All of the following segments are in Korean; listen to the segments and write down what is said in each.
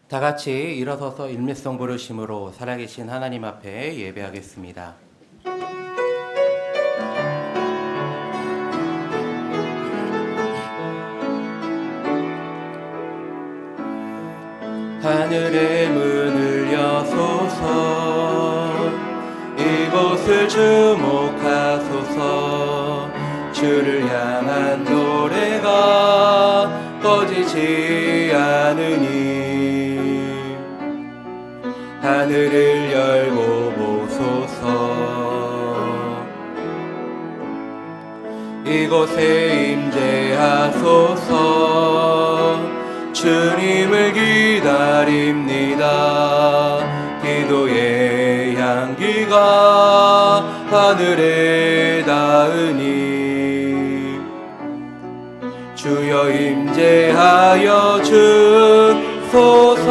다 같이 일어서서 일밀성 부르심으로 살아계신 하나님 앞에 예배하겠습니다. 하늘의 문을 여소서, 이곳을 주목하소서. 주를 향한 노래가 꺼지지 않으니 하늘을 열고 보소서. 이곳에 임재하소서. 주님을 기다립니다. 기도의 향기가 하늘에 닿으니 주여 임재하여 주소서.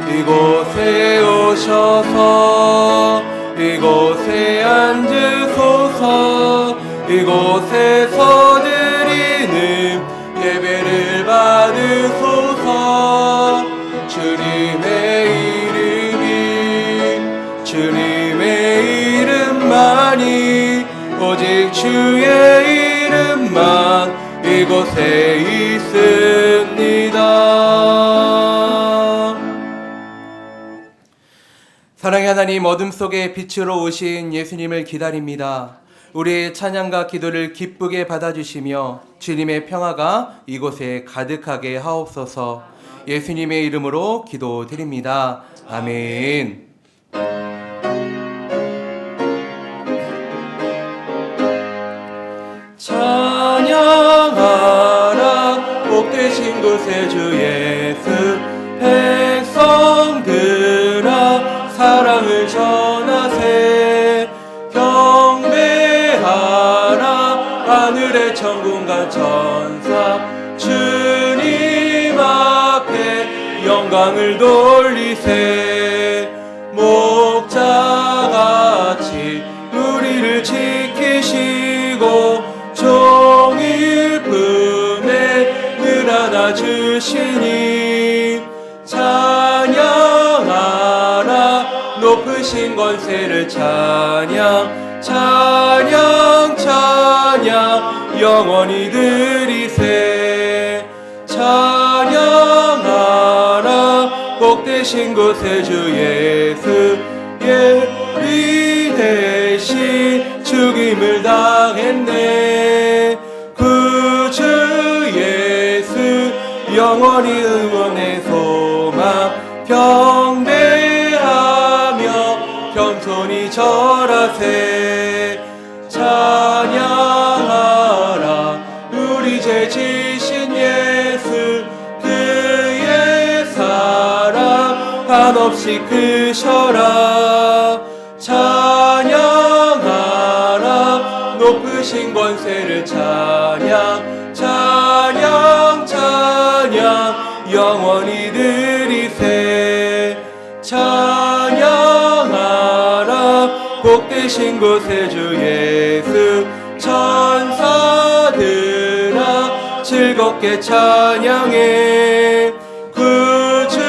이곳에 오셔서 이곳에 앉으소서. 이곳에서 드리는 예배를 받으소서. 주님의 이름만이 오직 주의 이름만 이곳에 있습니다. 사랑의 하나님, 어둠 속에 빛으로 오신 예수님을 기다립니다. 우리의 찬양과 기도를 기쁘게 받아주시며 주님의 평화가 이곳에 가득하게 하옵소서. 예수님의 이름으로 기도드립니다. 아멘. 찬양하라 복되신 곳에 주 예수. 백성들아 사랑을 전하세. 경배하라 하늘의 천군과 천사. 주님 앞에 영광을 돌리세. 목자같이 우리를 지키시고 종일 품에 늘 안아주시니 찬양하라 높으신 권세를. 찬양 찬양 찬양 영원히 드리세. 찬양하라 복되신 곳에 주 예수. 예비 대신 죽임을 당했네. 구주 예수 영원히 응원의 소망. 경배하며 겸손히 절하세. 찬양하라 우리 죄 지신 예수. 그의 사랑 한없이 크셔라. 찬양하라 높으신 권세를. 찬양 찬양 찬양 영원히 드리세. 찬양하라 복되신 곳에 주 예수. 천사들아 즐겁게 찬양해. 구주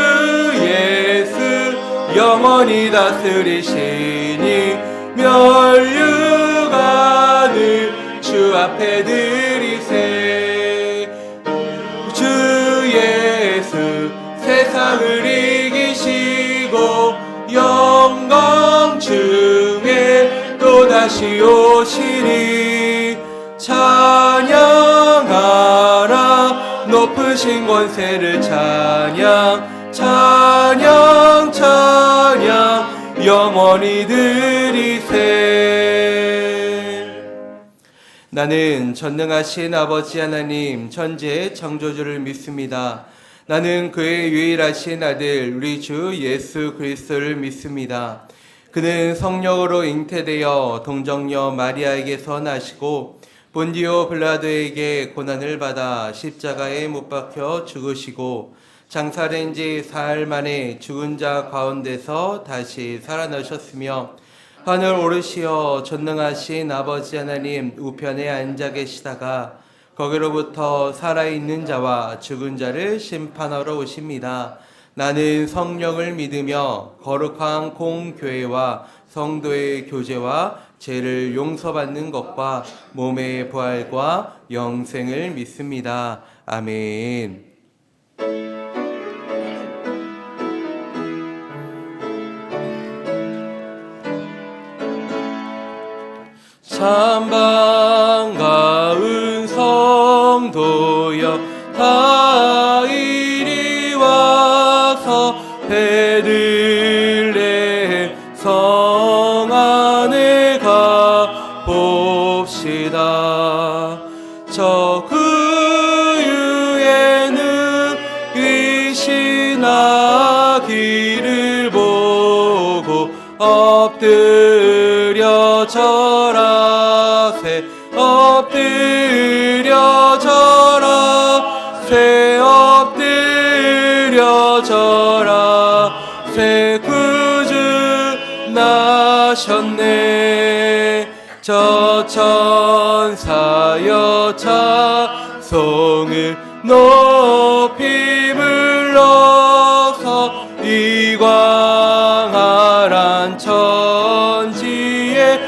예수 영원히 다스리시니 면류관을 주 앞에 드리세. 주 예수 세상을 이기시고 영광 중에 또다시 오시리. 찬양하라 높으신 권세를. 찬양 찬양 찬양 영원히 드리세. 나는 전능하신 아버지 하나님 천지의 창조주를 믿습니다. 나는 그의 유일하신 아들 우리 주 예수 그리스도를 믿습니다. 그는 성령으로 잉태되어 동정녀 마리아에게서 나시고 본디오 빌라도에게 고난을 받아 십자가에 못 박혀 죽으시고 장사된 지 사흘 만에 죽은 자 가운데서 다시 살아나셨으며 하늘 오르시어 전능하신 아버지 하나님 우편에 앉아 계시다가 거기로부터 살아있는 자와 죽은 자를 심판하러 오십니다. 나는 성령을 믿으며 거룩한 공교회와 성도의 교제와 죄를 용서받는 것과 몸의 부활과 영생을 믿습니다. 아멘. 참 반가운 성도여 다 이리 와서 베들레헴 성 안에 가봅시다. 저 구유에는 의신 아기를 보고 엎드려 절하세 엎드려 절하세 엎드려 절하세 구주 나셨네. 저 천사여 찬송을 높이 불러서 이광활한 천지에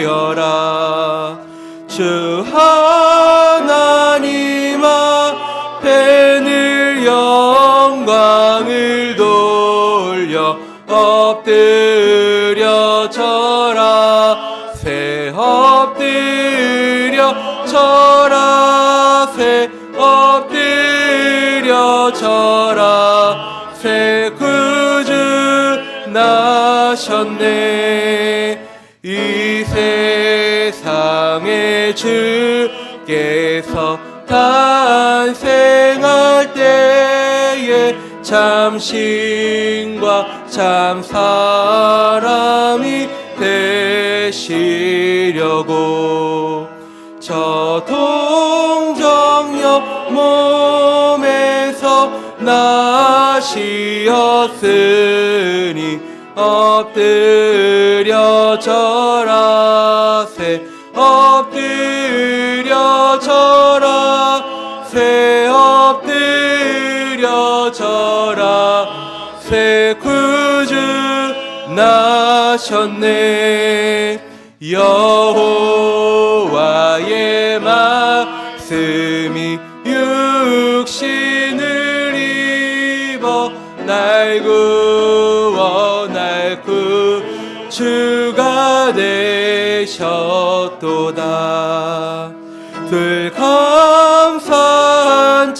울리어라. 주 하나님 앞에 늘 영광을 돌려 엎드려 절하세 엎드려 절하세 엎드려 절하세 구주 나셨네. 이 세상에 주께서 탄생할 때에 참 신과 참 사람이 되시려고 저 동정녀 몸에서 나시었으니 엎드려 절하세 엎드려 절하세 엎드려 절하세 구주 나셨네. 여호와의 말씀이 육신을 입어 날 구워 날 구주가 되셨도다. 늘 감사한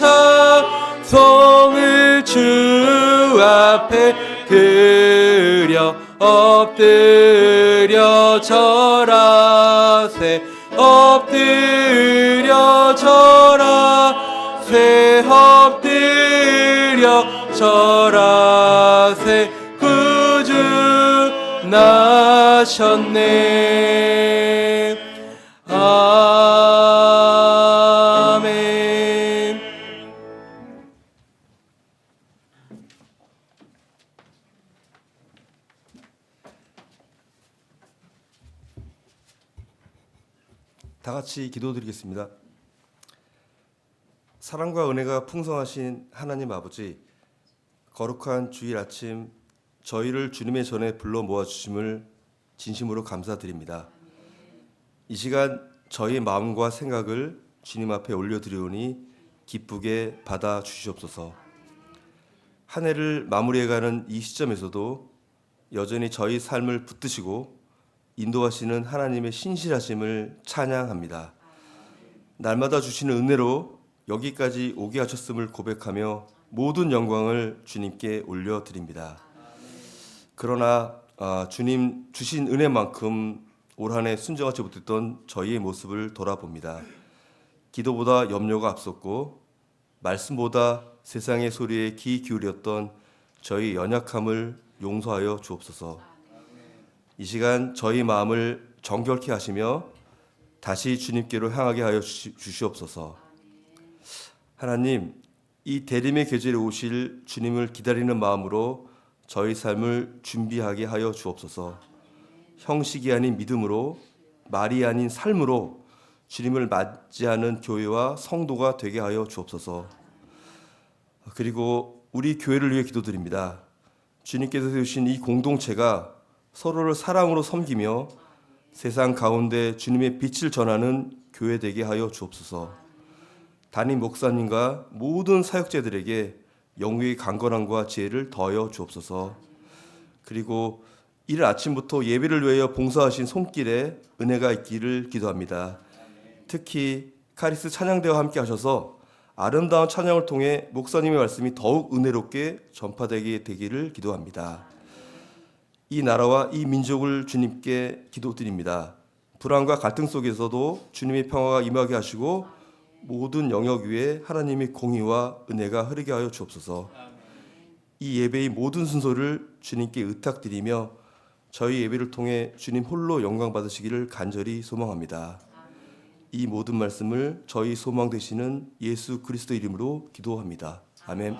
찬송을 주 앞에 드려 엎드려 절하세 엎드려 절하세 엎드려 절하세 구주 나셨네. 아멘. 다 같이 기도드리겠습니다. 사랑과 은혜가 풍성하신 하나님 아버지, 거룩한 주일 아침 저희를 주님의 전에 불러 모아주심을 진심으로 감사드립니다. 이 시간 저희의 마음과 생각을 주님 앞에 올려드리오니 기쁘게 받아주시옵소서. 한 해를 마무리해가는 이 시점에서도 여전히 저희 삶을 붙드시고 인도하시는 하나님의 신실하심을 찬양합니다. 날마다 주시는 은혜로 여기까지 오게 하셨음을 고백하며 모든 영광을 주님께 올려드립니다. 그러나 주님 주신 은혜만큼 올 한 해 순종하지 못했던 저희의 모습을 돌아봅니다. 기도보다 염려가 앞섰고 말씀보다 세상의 소리에 귀 기울였던 저희 연약함을 용서하여 주옵소서. 이 시간 저희 마음을 정결케 하시며 다시 주님께로 향하게 하여 주시옵소서. 하나님, 이 대림의 계절에 오실 주님을 기다리는 마음으로 저희 삶을 준비하게 하여 주옵소서. 형식이 아닌 믿음으로, 말이 아닌 삶으로 주님을 맞이하는 교회와 성도가 되게 하여 주옵소서. 그리고 우리 교회를 위해 기도드립니다. 주님께서 세우신 이 공동체가 서로를 사랑으로 섬기며 세상 가운데 주님의 빛을 전하는 교회 되게 하여 주옵소서. 담임 목사님과 모든 사역자들에게 영육의 강건함과 지혜를 더하여 주옵소서. 그리고 이른 아침부터 예배를 위하여 봉사하신 손길에 은혜가 있기를 기도합니다. 특히 카리스 찬양대와 함께 하셔서 아름다운 찬양을 통해 목사님의 말씀이 더욱 은혜롭게 전파되게 되기를 기도합니다. 이 나라와 이 민족을 주님께 기도드립니다. 불안과 갈등 속에서도 주님의 평화가 임하게 하시고 모든 영역 위에 하나님의 공의와 은혜가 흐르게 하여 주옵소서. 이 예배의 모든 순서를 주님께 의탁드리며 저희 예배를 통해 주님 홀로 영광 받으시기를 간절히 소망합니다. 이 모든 말씀을 저희 소망 되시는 예수 그리스도 이름으로 기도합니다. 아멘.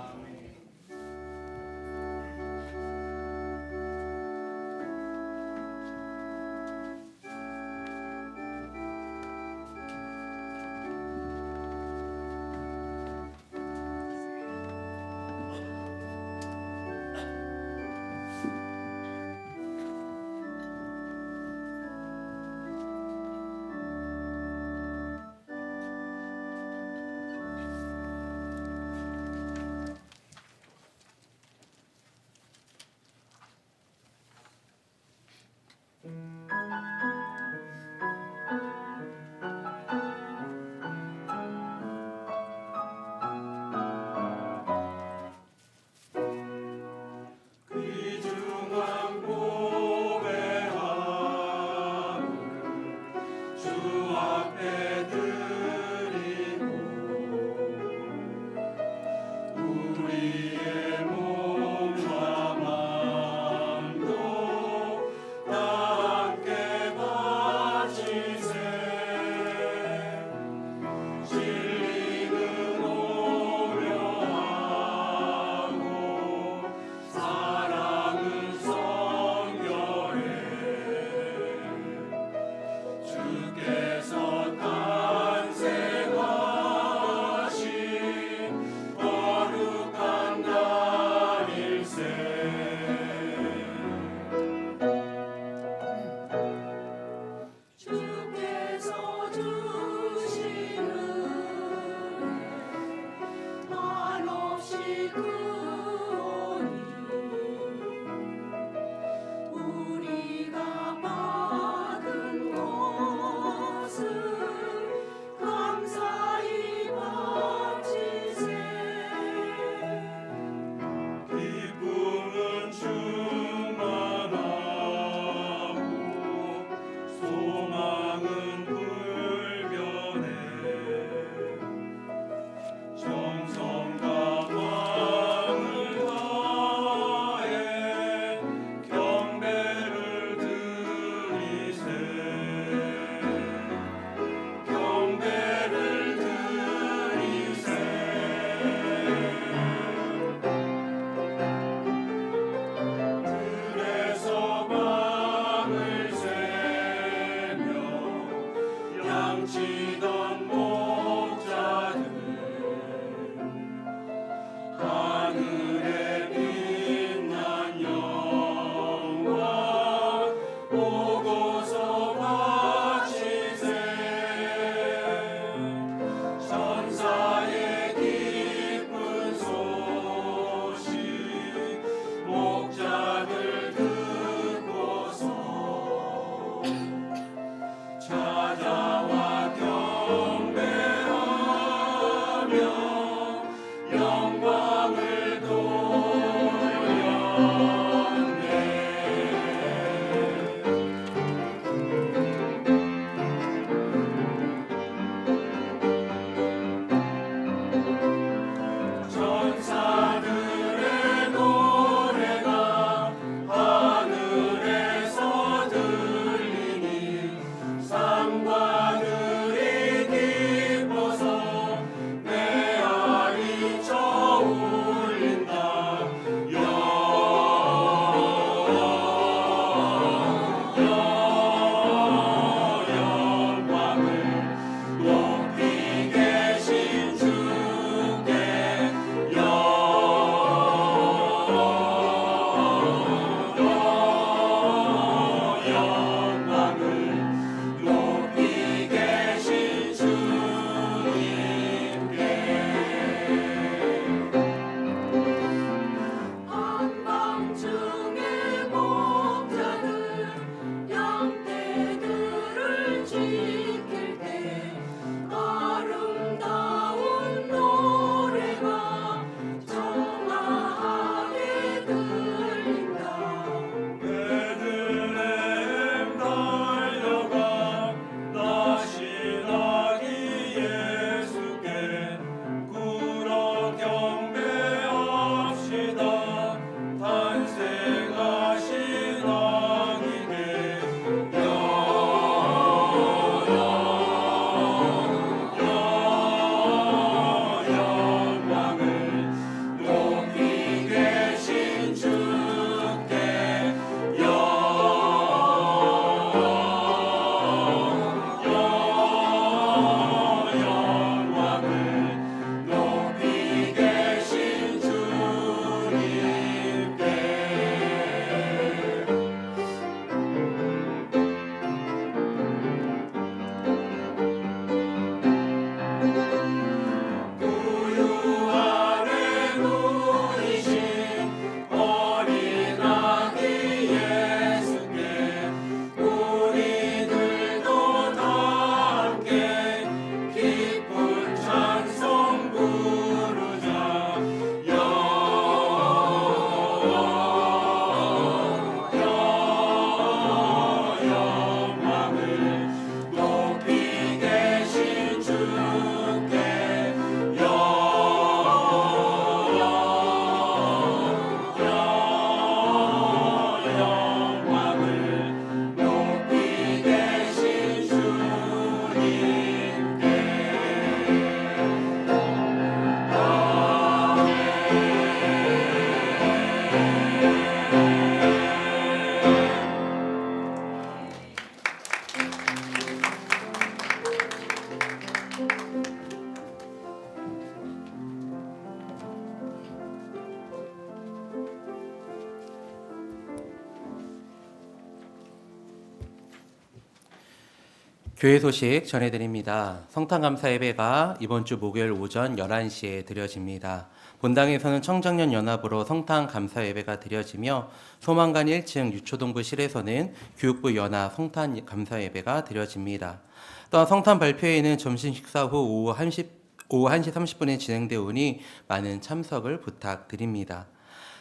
교회 소식 전해드립니다. 성탄감사 예배가 이번 주 목요일 오전 11시에 드려집니다. 본당에서는 청장년 연합으로 성탄감사 예배가 드려지며 소망관 1층 유초동부실에서는 교육부 연합 성탄감사 예배가 드려집니다. 또한 성탄 발표회는 점심 식사 후 오후 1시 30분에 진행되오니 많은 참석을 부탁드립니다.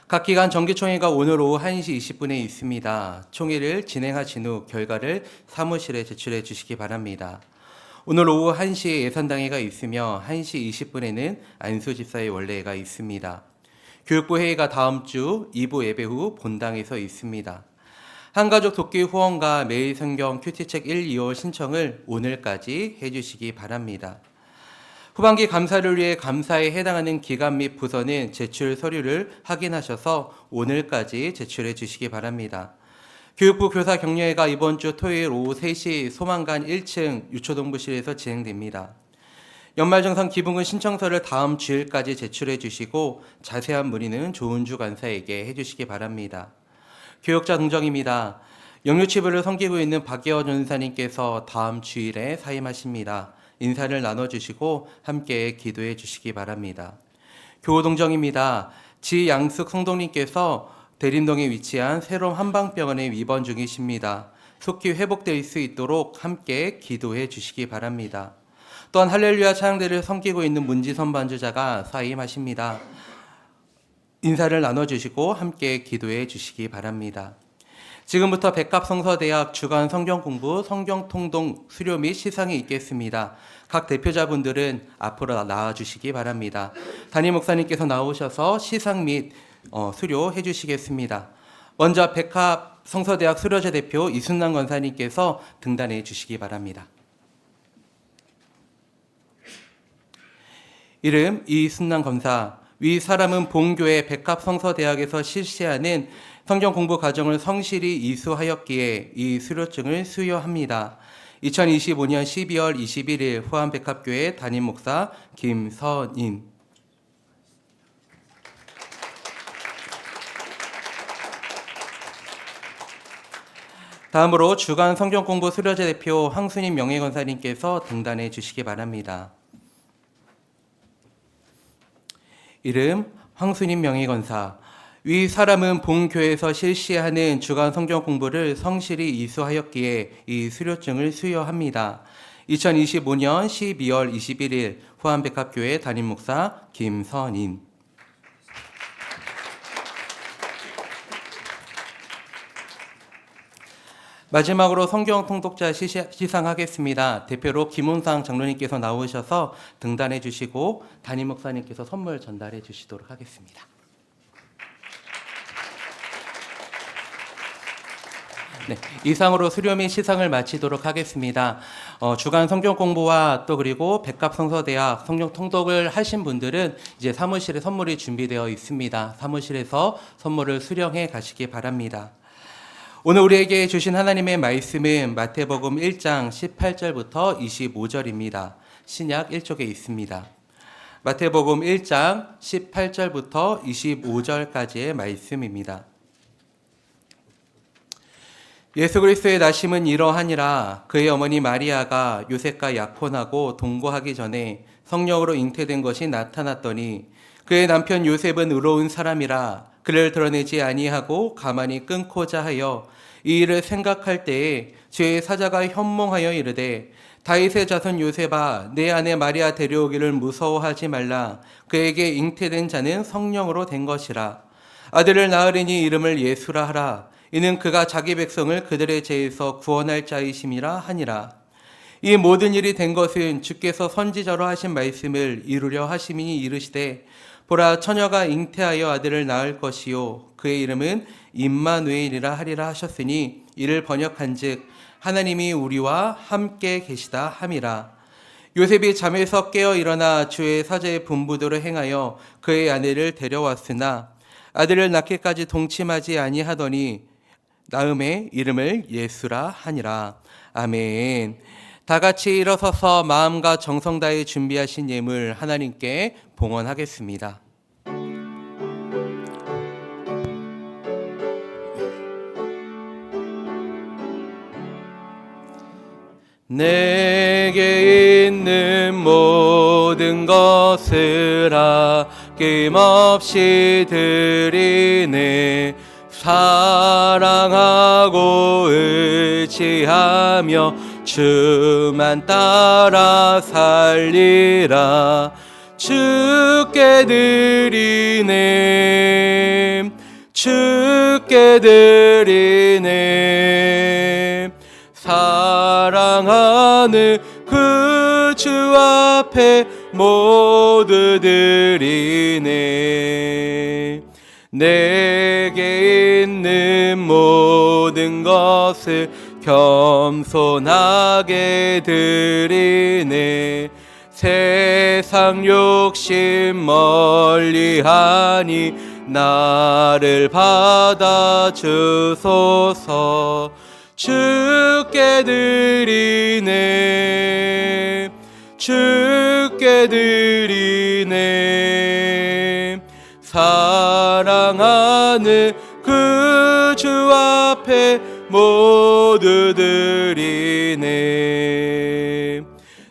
각 기관 정기총회가 오늘 오후 1시 20분에 있습니다. 총회를 진행하신 후 결과를 사무실에 제출해 주시기 바랍니다. 오늘 오후 1시에 예산당회가 있으며 1시 20분에는 안수집사의 원례가 있습니다. 교육부 회의가 다음 주 2부 예배 후 본당에서 있습니다. 한가족 돕기 후원과 매일 성경 큐티책 1, 2월 신청을 오늘까지 해주시기 바랍니다. 후반기 감사를 위해 감사에 해당하는 기관 및 부서는 제출 서류를 확인하셔서 오늘까지 제출해 주시기 바랍니다. 교육부 교사 격려회가 이번 주 토요일 오후 3시 소망관 1층 유초동부실에서 진행됩니다. 연말정산 기부금 신청서를 다음 주일까지 제출해 주시고 자세한 문의는 조은주 간사에게 해주시기 바랍니다. 교역자 동정입니다. 영유치부를 섬기고 있는 박예원 전사님께서 다음 주일에 사임하십니다. 인사를 나눠주시고 함께 기도해 주시기 바랍니다. 교우동정입니다. 지양숙 성도님께서 대림동에 위치한 새로운 한방병원에 입원 중이십니다. 속히 회복될 수 있도록 함께 기도해 주시기 바랍니다. 또한 할렐루야 찬양대를 섬기고 있는 문지선 반주자가 사임하십니다. 인사를 나눠주시고 함께 기도해 주시기 바랍니다. 지금부터 백합성서대학 주간 성경공부 성경통독 수료 및 시상이 있겠습니다. 각 대표자분들은 앞으로 나와주시기 바랍니다. 담임 목사님께서 나오셔서 시상 및 수료해 주시겠습니다. 먼저 백합성서대학 수료자 대표 이순남 권사님께서 등단해 주시기 바랍니다. 이름 이순남 권사. 위 사람은 본교회 백합성서대학에서 실시하는 성경 공부 과정을 성실히 이수하였기에 이 수료증을 수여합니다. 2025년 12월 21일 후암백합교회 담임 목사 김선인. 다음으로 주간 성경 공부 수료자 대표 황순임 명예권사님께서 등단해 주시기 바랍니다. 이름 황순임 명예권사. 위 사람은 본교회에서 실시하는 주간 성경 공부를 성실히 이수하였기에 이 수료증을 수여합니다. 2025년 12월 21일 후암백합교회 담임 목사 김선인. 마지막으로 성경 통독자 시상하겠습니다. 대표로 김훈상 장로님께서 나오셔서 등단해 주시고 담임 목사님께서 선물 전달해 주시도록 하겠습니다. 네, 이상으로 수료 및 시상을 마치도록 하겠습니다. 주간 성경 공부와 또 그리고 백합성서대학 성경 통독을 하신 분들은 이제 사무실에 선물이 준비되어 있습니다. 사무실에서 선물을 수령해 가시기 바랍니다. 오늘 우리에게 주신 하나님의 말씀은 마태복음 1장 18절부터 25절입니다. 신약 1쪽에 있습니다. 마태복음 1장 18절부터 25절까지의 말씀입니다. 예수 그리스도의 나심은 이러하니라. 그의 어머니 마리아가 요셉과 약혼하고 동거하기 전에 성령으로 잉태된 것이 나타났더니 그의 남편 요셉은 의로운 사람이라 그를 드러내지 아니하고 가만히 끊고자 하여 이 일을 생각할 때에 주의 사자가 현몽하여 이르되 다윗의 자손 요셉아 내 아내 마리아 데려오기를 무서워하지 말라. 그에게 잉태된 자는 성령으로 된 것이라. 아들을 낳으리니 이름을 예수라 하라. 이는 그가 자기 백성을 그들의 죄에서 구원할 자이심이라 하니라. 이 모든 일이 된 것은 주께서 선지자로 하신 말씀을 이루려 하심이니 이르시되 보라 처녀가 잉태하여 아들을 낳을 것이요 그의 이름은 임마누엘이라 하리라 하셨으니 이를 번역한즉 하나님이 우리와 함께 계시다 함이라. 요셉이 잠에서 깨어 일어나 주의 사자의 분부대로 행하여 그의 아내를 데려왔으나 아들을 낳기까지 동침하지 아니하더니 낳음의 이름을 예수라 하니라. 아멘. 다 같이 일어서서 마음과 정성 다해 준비하신 예물 하나님께 봉헌하겠습니다. 내게 있는 모든 것을 아낌없이 드리네. 사랑하고 의지하며 주만 따라 살리라. 주께 드리네. 주께 드리네. 사랑하는 그 주 앞에 모두 드리네. 내게 있는 모든 것을 겸손하게 드리네. 세상 욕심 멀리하니 나를 받아주소서. 주께 드리네. 주께 드리네. 사랑하는 그 주 앞에 모두 드리네.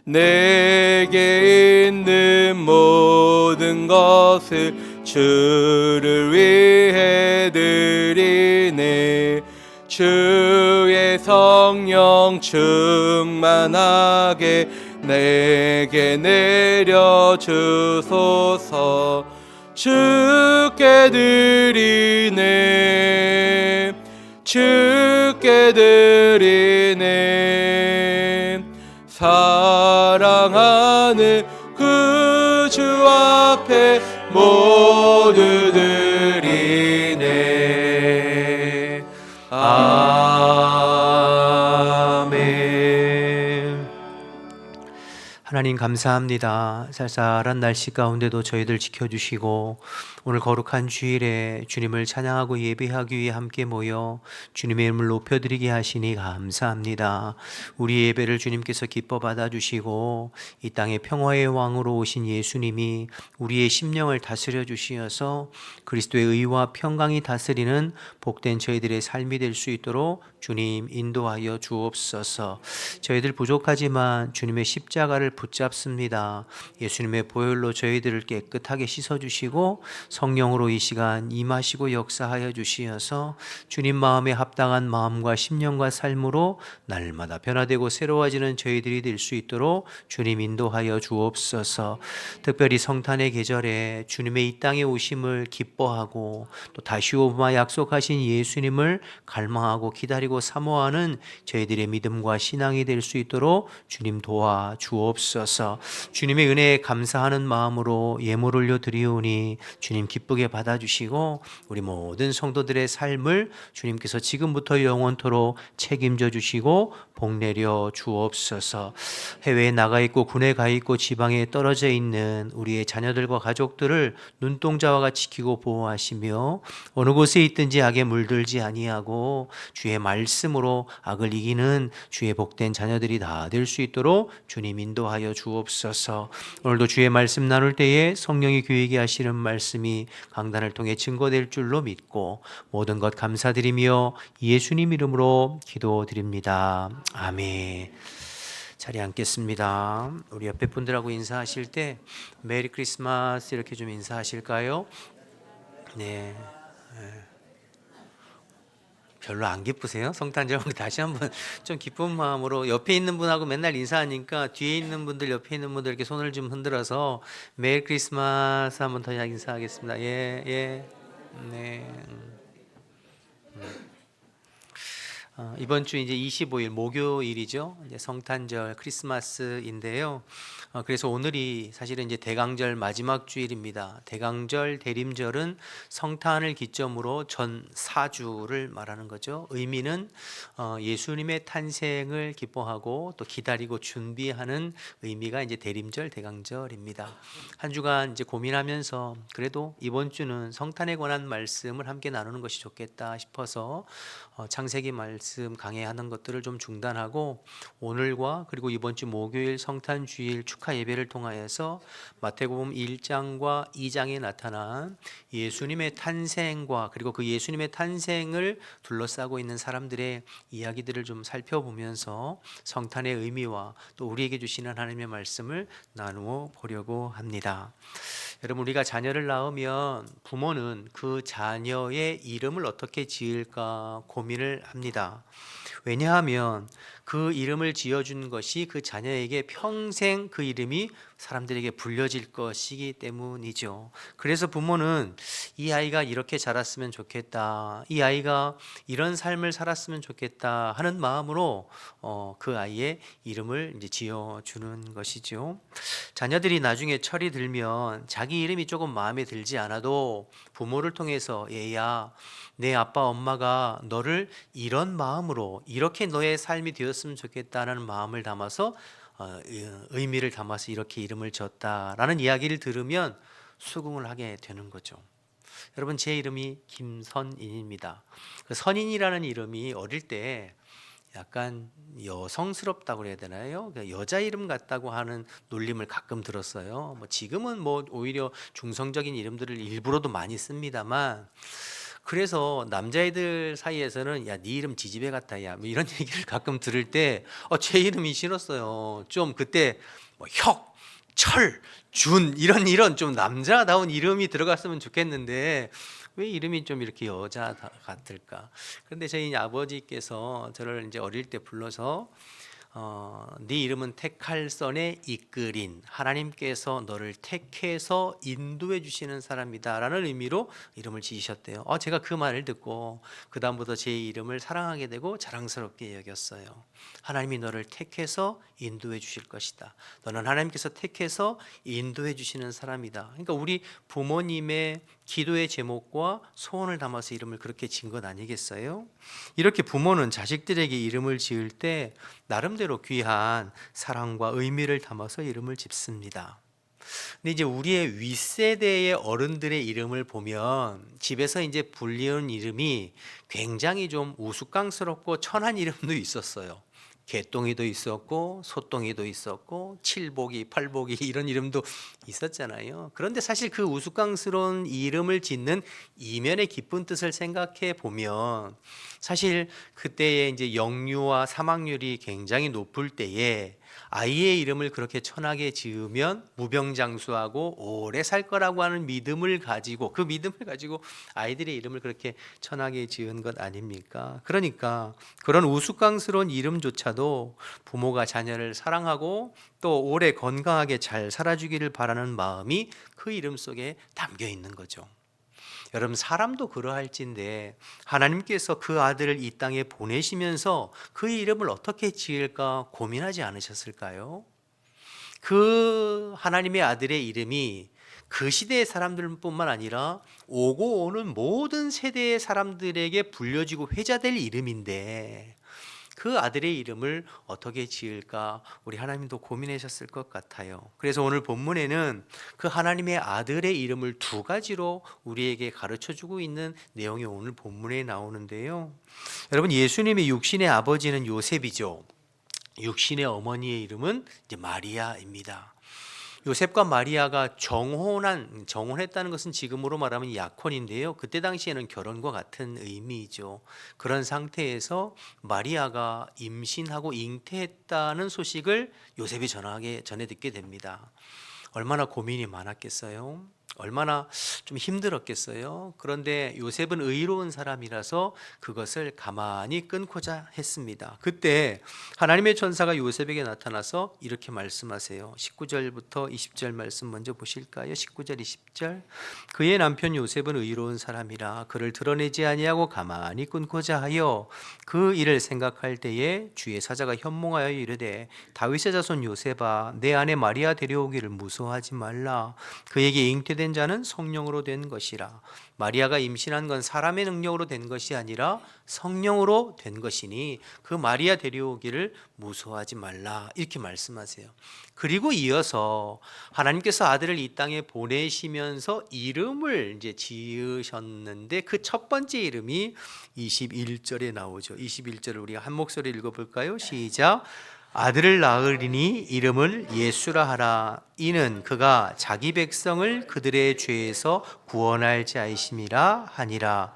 내게 있는 모든 것을 주를 위해 드리네. 주의 성령 충만하게 내게 내려주소서. 주께 드리네. 주께 드리네. 사랑하는 그 주 앞에 모두 드리네. 아멘. 하나님 감사합니다. 쌀쌀한 날씨 가운데도 저희들 지켜주시고 오늘 거룩한 주일에 주님을 찬양하고 예배하기 위해 함께 모여 주님의 이름을 높여드리게 하시니 감사합니다. 우리 예배를 주님께서 기뻐 받아주시고 이 땅에 평화의 왕으로 오신 예수님이 우리의 심령을 다스려 주시어서 그리스도의 의와 평강이 다스리는 복된 저희들의 삶이 될 수 있도록 주님 인도하여 주옵소서. 저희들 부족하지만 주님의 십자가를 붙잡습니다. 예수님의 보혈로 저희들을 깨끗하게 씻어주시고 성령으로 이 시간 임하시고 역사하여 주시어서 주님 마음에 합당한 마음과 심령과 삶으로 날마다 변화되고 새로워지는 저희들이 될 수 있도록 주님 인도하여 주옵소서. 특별히 성탄의 계절에 주님의 이 땅에 오심을 기뻐하고 또 다시 오마 약속하신 예수님을 갈망하고 기다리고 사모하는 저희들의 믿음과 신앙이 될 수 있도록 주님 도와 주옵소서. 주님의 은혜에 감사하는 마음으로 예물 올려 드리오니 주님 기쁘게 받아주시고 우리 모든 성도들의 삶을 주님께서 지금부터 영원토록 책임져 주시고 복내려 주옵소서. 해외에 나가 있고 군에 가 있고 지방에 떨어져 있는 우리의 자녀들과 가족들을 눈동자와 같이 지키고 보호하시며 어느 곳에 있든지 악에 물들지 아니하고 주의 말씀으로 악을 이기는 주의 복된 자녀들이 다 될 수 있도록 주님 인도하여 주옵소서. 오늘도 주의 말씀 나눌 때에 성령이 교회에게 하시는 말씀이 강단을 통해 증거될 줄로 믿고 모든 것 감사드리며 예수님 이름으로 기도드립니다. 아멘. 자리에 앉겠습니다. 우리 옆에 분들하고 인사하실 때 메리 크리스마스 이렇게 좀 인사하실까요? 네. 별로 안 기쁘세요? 성탄절 다시 한번 좀 기쁜 마음으로 옆에 있는 분하고 맨날 인사하니까 뒤에 있는 분들 옆에 있는 분들 이렇게 손을 좀 흔들어서 메리 크리스마스 한번 더 인사하겠습니다. 예. 네. 이번 주 이제 25일 목요일이죠. 이제 성탄절 크리스마스인데요. 그래서 오늘이 사실은 이제 대강절 마지막 주일입니다. 대강절 대림절은 성탄을 기점으로 전 4주를 말하는 거죠. 의미는 예수님의 탄생을 기뻐하고 또 기다리고 준비하는 의미가 이제 대림절 대강절입니다. 한 주간 이제 고민하면서 그래도 이번 주는 성탄에 관한 말씀을 함께 나누는 것이 좋겠다 싶어서 창세기 말씀 말씀 강해하는 것들을 좀 중단하고 오늘과 그리고 이번 주 목요일 성탄 주일 축하 예배를 통하여서 마태복음 1장과 2장에 나타난 예수님의 탄생과 그리고 그 예수님의 탄생을 둘러싸고 있는 사람들의 이야기들을 좀 살펴보면서 성탄의 의미와 또 우리에게 주시는 하나님의 말씀을 나누어 보려고 합니다. 여러분, 우리가 자녀를 낳으면 부모는 그 자녀의 이름을 어떻게 지을까 고민을 합니다. 왜냐하면 그 이름을 지어준 것이 그 자녀에게 평생 그 이름이 사람들에게 불려질 것이기 때문이죠. 그래서 부모는 이 아이가 이렇게 자랐으면 좋겠다, 이 아이가 이런 삶을 살았으면 좋겠다 하는 마음으로 그 아이의 이름을 이제 지어주는 것이죠. 자녀들이 나중에 철이 들면 자기 이름이 조금 마음에 들지 않아도 부모를 통해서 얘야, 내 아빠 엄마가 너를 이런 마음으로 이렇게 너의 삶이 되었으면 좋겠다는 마음을 담아서 의미를 담아서 이렇게 이름을 졌다라는 이야기를 들으면 수긍을 하게 되는 거죠. 여러분, 제 이름이 김선인입니다. 그 선인이라는 이름이 어릴 때 약간 여성스럽다고 그래야 되나요? 여자 이름 같다고 하는 놀림을 가끔 들었어요. 지금은 오히려 중성적인 이름들을 일부러도 많이 씁니다만, 그래서 남자애들 사이에서는 야, 네 이름 지지배 같다, 야, 이런 얘기를 가끔 들을 때 제 이름이 싫었어요. 좀 그때 혁, 철, 준 이런 좀 남자다운 이름이 들어갔으면 좋겠는데 왜 이름이 좀 이렇게 여자 같을까? 그런데 저희 아버지께서 저를 이제 어릴 때 불러서 네 이름은 택할 선에 이끌인 하나님께서 너를 택해서 인도해 주시는 사람이다라는 의미로 이름을 지으셨대요. 제가 그 말을 듣고 그 다음부터 제 이름을 사랑하게 되고 자랑스럽게 여겼어요. 하나님이 너를 택해서 인도해 주실 것이다. 너는 하나님께서 택해서 인도해 주시는 사람이다. 그러니까 우리 부모님의 기도의 제목과 소원을 담아서 이름을 그렇게 지은 것 아니겠어요? 이렇게 부모는 자식들에게 이름을 지을 때 나름대로 귀한 사랑과 의미를 담아서 이름을 짓습니다. 근데 이제 우리의 윗세대의 어른들의 이름을 보면 집에서 이제 불리는 이름이 굉장히 좀 우스꽝스럽고 천한 이름도 있었어요. 개똥이도 있었고 소똥이도 있었고 칠복이, 팔복이 이런 이름도 있었잖아요. 그런데 사실 그 우스꽝스러운 이름을 짓는 이면의 깊은 뜻을 생각해 보면 사실 그때의 이제 영유아 사망률이 굉장히 높을 때에 아이의 이름을 그렇게 천하게 지으면 무병장수하고 오래 살 거라고 하는 믿음을 가지고 그 믿음을 가지고 아이들의 이름을 그렇게 천하게 지은 것 아닙니까? 그러니까 그런 우스꽝스러운 이름조차도 부모가 자녀를 사랑하고 또 오래 건강하게 잘 살아주기를 바라는 마음이 그 이름 속에 담겨 있는 거죠. 여러분, 사람도 그러할진데 하나님께서 그 아들을 이 땅에 보내시면서 그 이름을 어떻게 지을까 고민하지 않으셨을까요? 그 하나님의 아들의 이름이 그 시대의 사람들뿐만 아니라 오고 오는 모든 세대의 사람들에게 불려지고 회자될 이름인데 그 아들의 이름을 어떻게 지을까 우리 하나님도 고민하셨을 것 같아요. 그래서 오늘 본문에는 그 하나님의 아들의 이름을 두 가지로 우리에게 가르쳐주고 있는 내용이 오늘 본문에 나오는데요. 여러분, 예수님의 육신의 아버지는 요셉이죠. 육신의 어머니의 이름은 이제 마리아입니다. 요셉과 마리아가 정혼했다는 것은 지금으로 말하면 약혼인데요. 그때 당시에는 결혼과 같은 의미이죠. 그런 상태에서 마리아가 임신하고 잉태했다는 소식을 요셉이 전해 듣게 됩니다. 얼마나 고민이 많았겠어요? 얼마나 좀 힘들었겠어요? 그런데 요셉은 의로운 사람이라서 그것을 가만히 끊고자 했습니다. 그때 하나님의 천사가 요셉에게 나타나서 이렇게 말씀하세요. 19절부터 20절 말씀 먼저 보실까요? 19절 20절. 그의 남편 요셉은 의로운 사람이라 그를 드러내지 아니하고 가만히 끊고자 하여 그 일을 생각할 때에 주의 사자가 현몽하여 이르되 다윗의 자손 요셉아, 내 아내 마리아 데려오기를 무서워하지 말라. 그에게 잉태 잉태된 자는 성령으로 된 것이라. 마리아가 임신한 건 사람의 능력으로 된 것이 아니라 성령으로 된 것이니 그 마리아 데려오기를 무서워하지 말라. 이렇게 말씀하세요. 그리고 이어서 하나님께서 아들을 이 땅에 보내시면서 이름을 이제 지으셨는데 그 첫 번째 이름이 21절에 나오죠. 21절을 우리가 한 목소리 읽어볼까요? 시작. 아들을 낳으리니 이름을 예수라 하라. 이는 그가 자기 백성을 그들의 죄에서 구원할 자이심이라 하니라.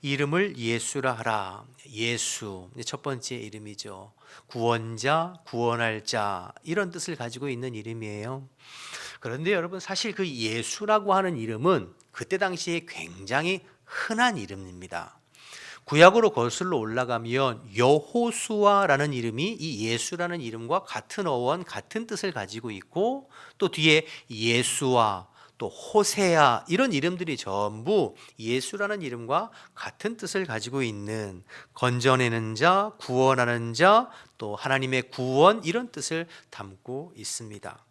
이름을 예수라 하라. 예수, 첫 번째 이름이죠. 구원자, 구원할 자, 이런 뜻을 가지고 있는 이름이에요. 그런데 여러분, 사실 그 예수라고 하는 이름은 그때 당시에 굉장히 흔한 이름입니다. 구약으로 거슬러 올라가면 여호수아라는 이름이 이 예수라는 이름과 같은 어원, 같은 뜻을 가지고 있고, 또 뒤에 예수아, 또 호세아, 이런 이름들이 전부 예수라는 이름과 같은 뜻을 가지고 있는, 건져내는 자, 구원하는 자, 또 하나님의 구원, 이런 뜻을 담고 있습니다.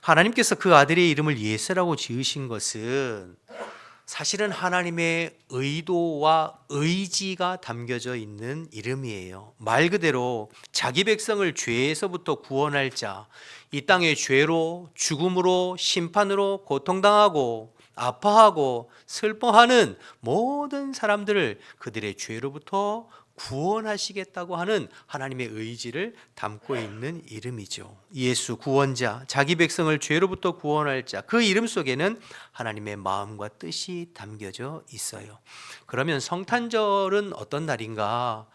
하나님께서 그 아들의 이름을 예수라고 지으신 것은 사실은 하나님의 의도와 의지가 담겨져 있는 이름이에요. 말 그대로 자기 백성을 죄에서부터 구원할 자, 이 땅의 죄로, 죽음으로, 심판으로 고통당하고 아파하고 슬퍼하는 모든 사람들을 그들의 죄로부터 구원하시겠다고 하는 하나님의 의지를 담고 있는 이름이죠. 예수, 구원자, 자기 백성을 죄로부터 구원할 자, 그 이름 속에는 하나님의 마음과 뜻이 담겨져 있어요. 그러면 성탄절은 어떤 날인가?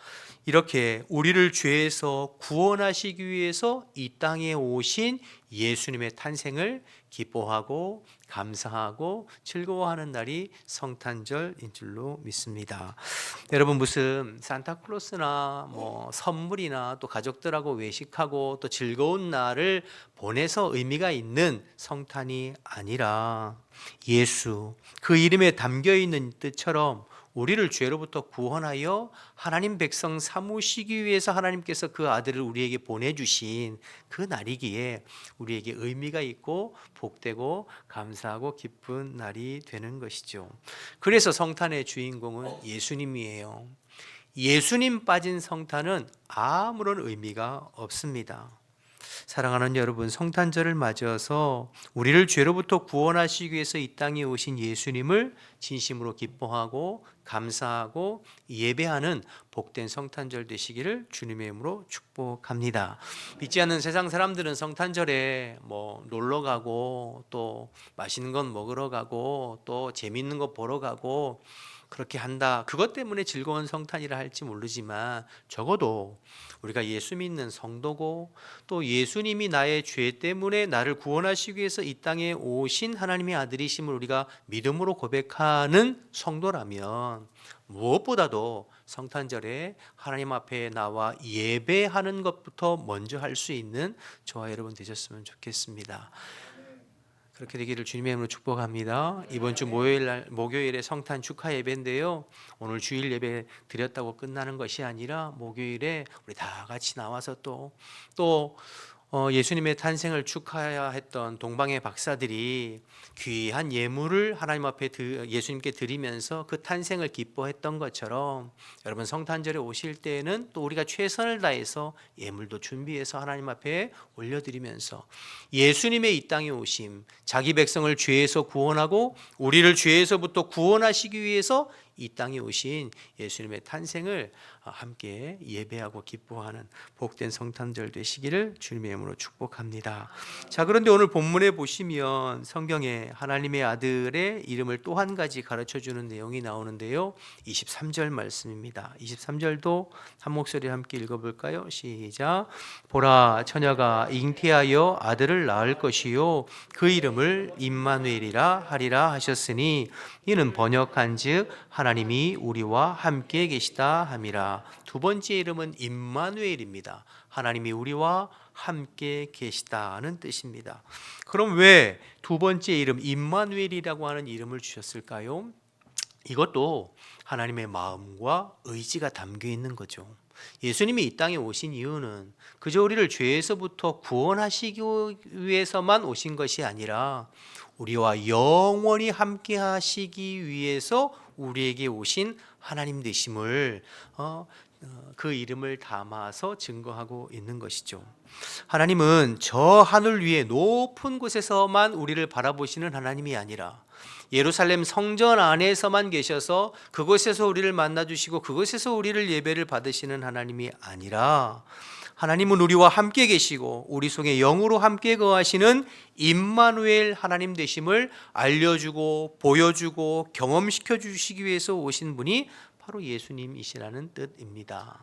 이렇게 우리를 죄에서 구원하시기 위해서 이 땅에 오신 예수님의 탄생을 기뻐하고 감사하고 즐거워하는 날이 성탄절인 줄로 믿습니다. 여러분, 무슨 산타클로스나 뭐 선물이나 또 가족들하고 외식하고 또 즐거운 날을 보내서 의미가 있는 성탄이 아니라 예수, 그 이름에 담겨 있는 뜻처럼 우리를 죄로부터 구원하여 하나님 백성 삼으시기 위해서 하나님께서 그 아들을 우리에게 보내주신 그 날이기에 우리에게 의미가 있고 복되고 감사하고 기쁜 날이 되는 것이죠. 그래서 성탄의 주인공은 예수님이에요. 예수님 빠진 성탄은 아무런 의미가 없습니다. 사랑하는 여러분, 성탄절을 맞이해서 우리를 죄로부터 구원하시기 위해서 이 땅에 오신 예수님을 진심으로 기뻐하고 감사하고 예배하는 복된 성탄절 되시기를 주님의 이름으로 축복합니다. 믿지 않는 세상 사람들은 성탄절에 뭐 놀러 가고 또 맛있는 건 먹으러 가고 또 재밌는 거 보러 가고 그렇게 한다. 그것 때문에 즐거운 성탄이라 할지 모르지만 적어도 우리가 예수 믿는 성도고 또 예수님이 나의 죄 때문에 나를 구원하시기 위해서 이 땅에 오신 하나님의 아들이심을 우리가 믿음으로 고백하는 성도라면 무엇보다도 성탄절에 하나님 앞에 나와 예배하는 것부터 먼저 할 수 있는 저와 여러분 되셨으면 좋겠습니다. 그렇게 되기를 주님의 이름으로 축복합니다. 이번 주 목요일에 성탄 축하 예배인데요. 오늘 주일 예배 드렸다고 끝나는 것이 아니라 목요일에 우리 다 같이 나와서 또 예수님의 탄생을 축하했던 동방의 박사들이 귀한 예물을 하나님 앞에 예수님께 드리면서 그 탄생을 기뻐했던 것처럼 여러분 성탄절에 오실 때에는 또 우리가 최선을 다해서 예물도 준비해서 하나님 앞에 올려드리면서 예수님의 이 땅에 오심, 자기 백성을 죄에서 구원하고 우리를 죄에서부터 구원하시기 위해서 이 땅에 오신 예수님의 탄생을 함께 예배하고 기뻐하는 복된 성탄절 되시기를 주님의 이름으로 축복합니다. 자, 그런데 오늘 본문에 보시면 성경에 하나님의 아들의 이름을 또 한 가지 가르쳐주는 내용이 나오는데요. 23절 말씀입니다. 23절도 한 목소리 함께 읽어볼까요? 시작. 보라, 처녀가 잉태하여 아들을 낳을 것이요 그 이름을 임마누엘이라 하리라 하셨으니 이는 번역한즉 하나님이 우리와 함께 계시다 함이라. 두 번째 이름은 임마누엘입니다. 하나님이 우리와 함께 계시다는 뜻입니다. 그럼 왜 두 번째 이름 임마누엘이라고 하는 이름을 주셨을까요? 이것도 하나님의 마음과 의지가 담겨 있는 거죠. 예수님이 이 땅에 오신 이유는 그저 우리를 죄에서부터 구원하시기 위해서만 오신 것이 아니라 우리와 영원히 함께 하시기 위해서 우리에게 오신 하나님 되심을 그 이름을 담아서 증거하고 있는 것이죠. 하나님은 저 하늘 위에 높은 곳에서만 우리를 바라보시는 하나님이 아니라 예루살렘 성전 안에서만 계셔서 그곳에서 우리를 만나주시고 그곳에서 우리를 예배를 받으시는 하나님이 아니라 하나님은 우리와 함께 계시고 우리 속에 영으로 함께 거하시는 임마누엘 하나님 되심을 알려주고 보여주고 경험시켜 주시기 위해서 오신 분이 바로 예수님이시라는 뜻입니다.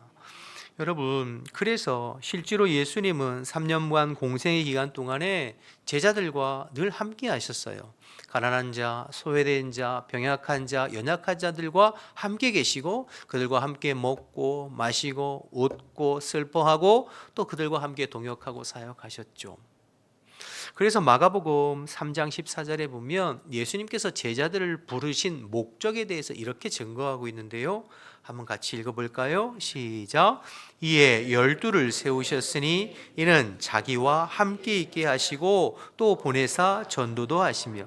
여러분, 그래서 실제로 예수님은 3년간 공생의 기간 동안에 제자들과 늘 함께 하셨어요. 가난한 자, 소외된 자, 병약한 자, 연약한 자들과 함께 계시고 그들과 함께 먹고 마시고 웃고 슬퍼하고 또 그들과 함께 동역하고 사역하셨죠. 그래서 마가복음 3장 14절에 보면 예수님께서 제자들을 부르신 목적에 대해서 이렇게 증거하고 있는데요. 한번 같이 읽어볼까요? 시작. 이에 12를 세우셨으니 이는 자기와 함께 있게 하시고 또 보내사 전도도 하시며.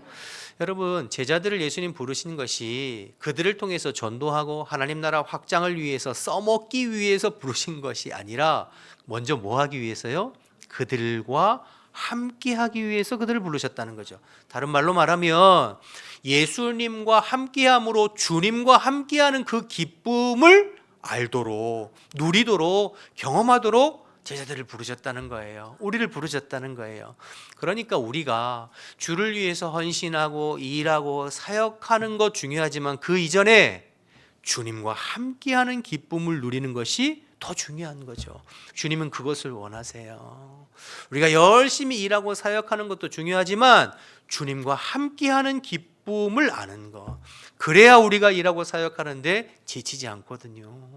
여러분, 제자들을 예수님 부르신 것이 그들을 통해서 전도하고 하나님 나라 확장을 위해서 써먹기 위해서 부르신 것이 아니라 먼저 뭐 하기 위해서요? 그들과 함께 하기 위해서 그들을 부르셨다는 거죠. 다른 말로 말하면 예수님과 함께함으로 주님과 함께하는 그 기쁨을 알도록 누리도록 경험하도록 제자들을 부르셨다는 거예요. 우리를 부르셨다는 거예요. 그러니까 우리가 주를 위해서 헌신하고 일하고 사역하는 것 중요하지만 그 이전에 주님과 함께하는 기쁨을 누리는 것이 더 중요한 거죠. 주님은 그것을 원하세요. 우리가 열심히 일하고 사역하는 것도 중요하지만 주님과 함께하는 기쁨을 아는 것, 그래야 우리가 일하고 사역하는데 지치지 않거든요.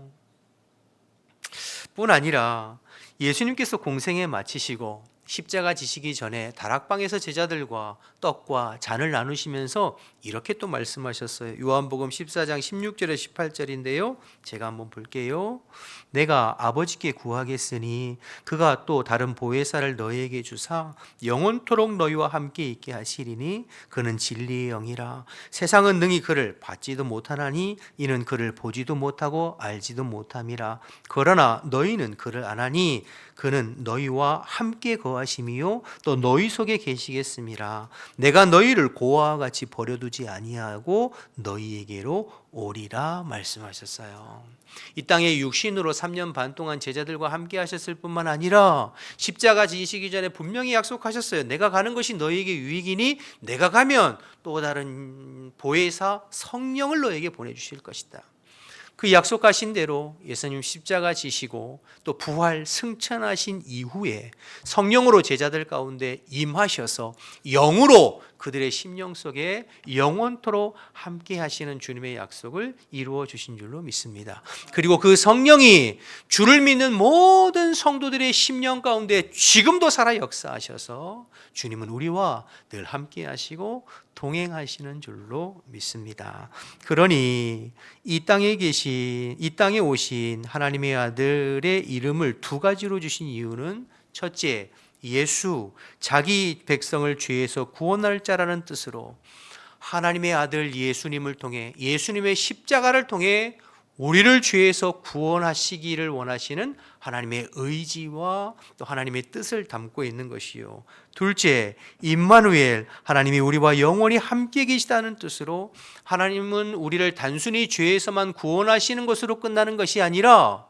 뿐 아니라 예수님께서 공생에 마치시고 십자가 지시기 전에 다락방에서 제자들과 떡과 잔을 나누시면서 이렇게 또 말씀하셨어요. 요한복음 14장 16절에 18절인데요. 제가 한번 볼게요. 내가 아버지께 구하겠으니 그가 또 다른 보혜사를 너희에게 주사 영원토록 너희와 함께 있게 하시리니 그는 진리의 영이라. 세상은 능히 그를 받지도 못하나니 이는 그를 보지도 못하고 알지도 못함이라. 그러나 너희는 그를 아나니 그는 너희와 함께 거하심이요 또 너희 속에 계시겠음이라. 내가 너희를 고아와 같이 버려두지 아니하고 너희에게로 오리라 말씀하셨어요. 이 땅에 육신으로 3년 반 동안 제자들과 함께 하셨을 뿐만 아니라 십자가 지시기 전에 분명히 약속하셨어요. 내가 가는 것이 너희에게 유익이니 내가 가면 또 다른 보혜사 성령을 너희에게 보내주실 것이다. 그 약속하신 대로 예수님 십자가 지시고 또 부활 승천하신 이후에 성령으로 제자들 가운데 임하셔서 영으로 그들의 심령 속에 영원토록 함께 하시는 주님의 약속을 이루어 주신 줄로 믿습니다. 그리고 그 성령이 주를 믿는 모든 성도들의 심령 가운데 지금도 살아 역사하셔서 주님은 우리와 늘 함께 하시고 동행하시는 줄로 믿습니다. 그러니 이 땅에 오신 하나님의 아들의 이름을 두 가지로 주신 이유는 첫째, 예수, 자기 백성을 죄에서 구원할 자라는 뜻으로 하나님의 아들 예수님을 통해 예수님의 십자가를 통해 우리를 죄에서 구원하시기를 원하시는 하나님의 의지와 또 하나님의 뜻을 담고 있는 것이요. 둘째, 임마누엘, 하나님이 우리와 영원히 함께 계시다는 뜻으로 하나님은 우리를 단순히 죄에서만 구원하시는 것으로 끝나는 것이 아니라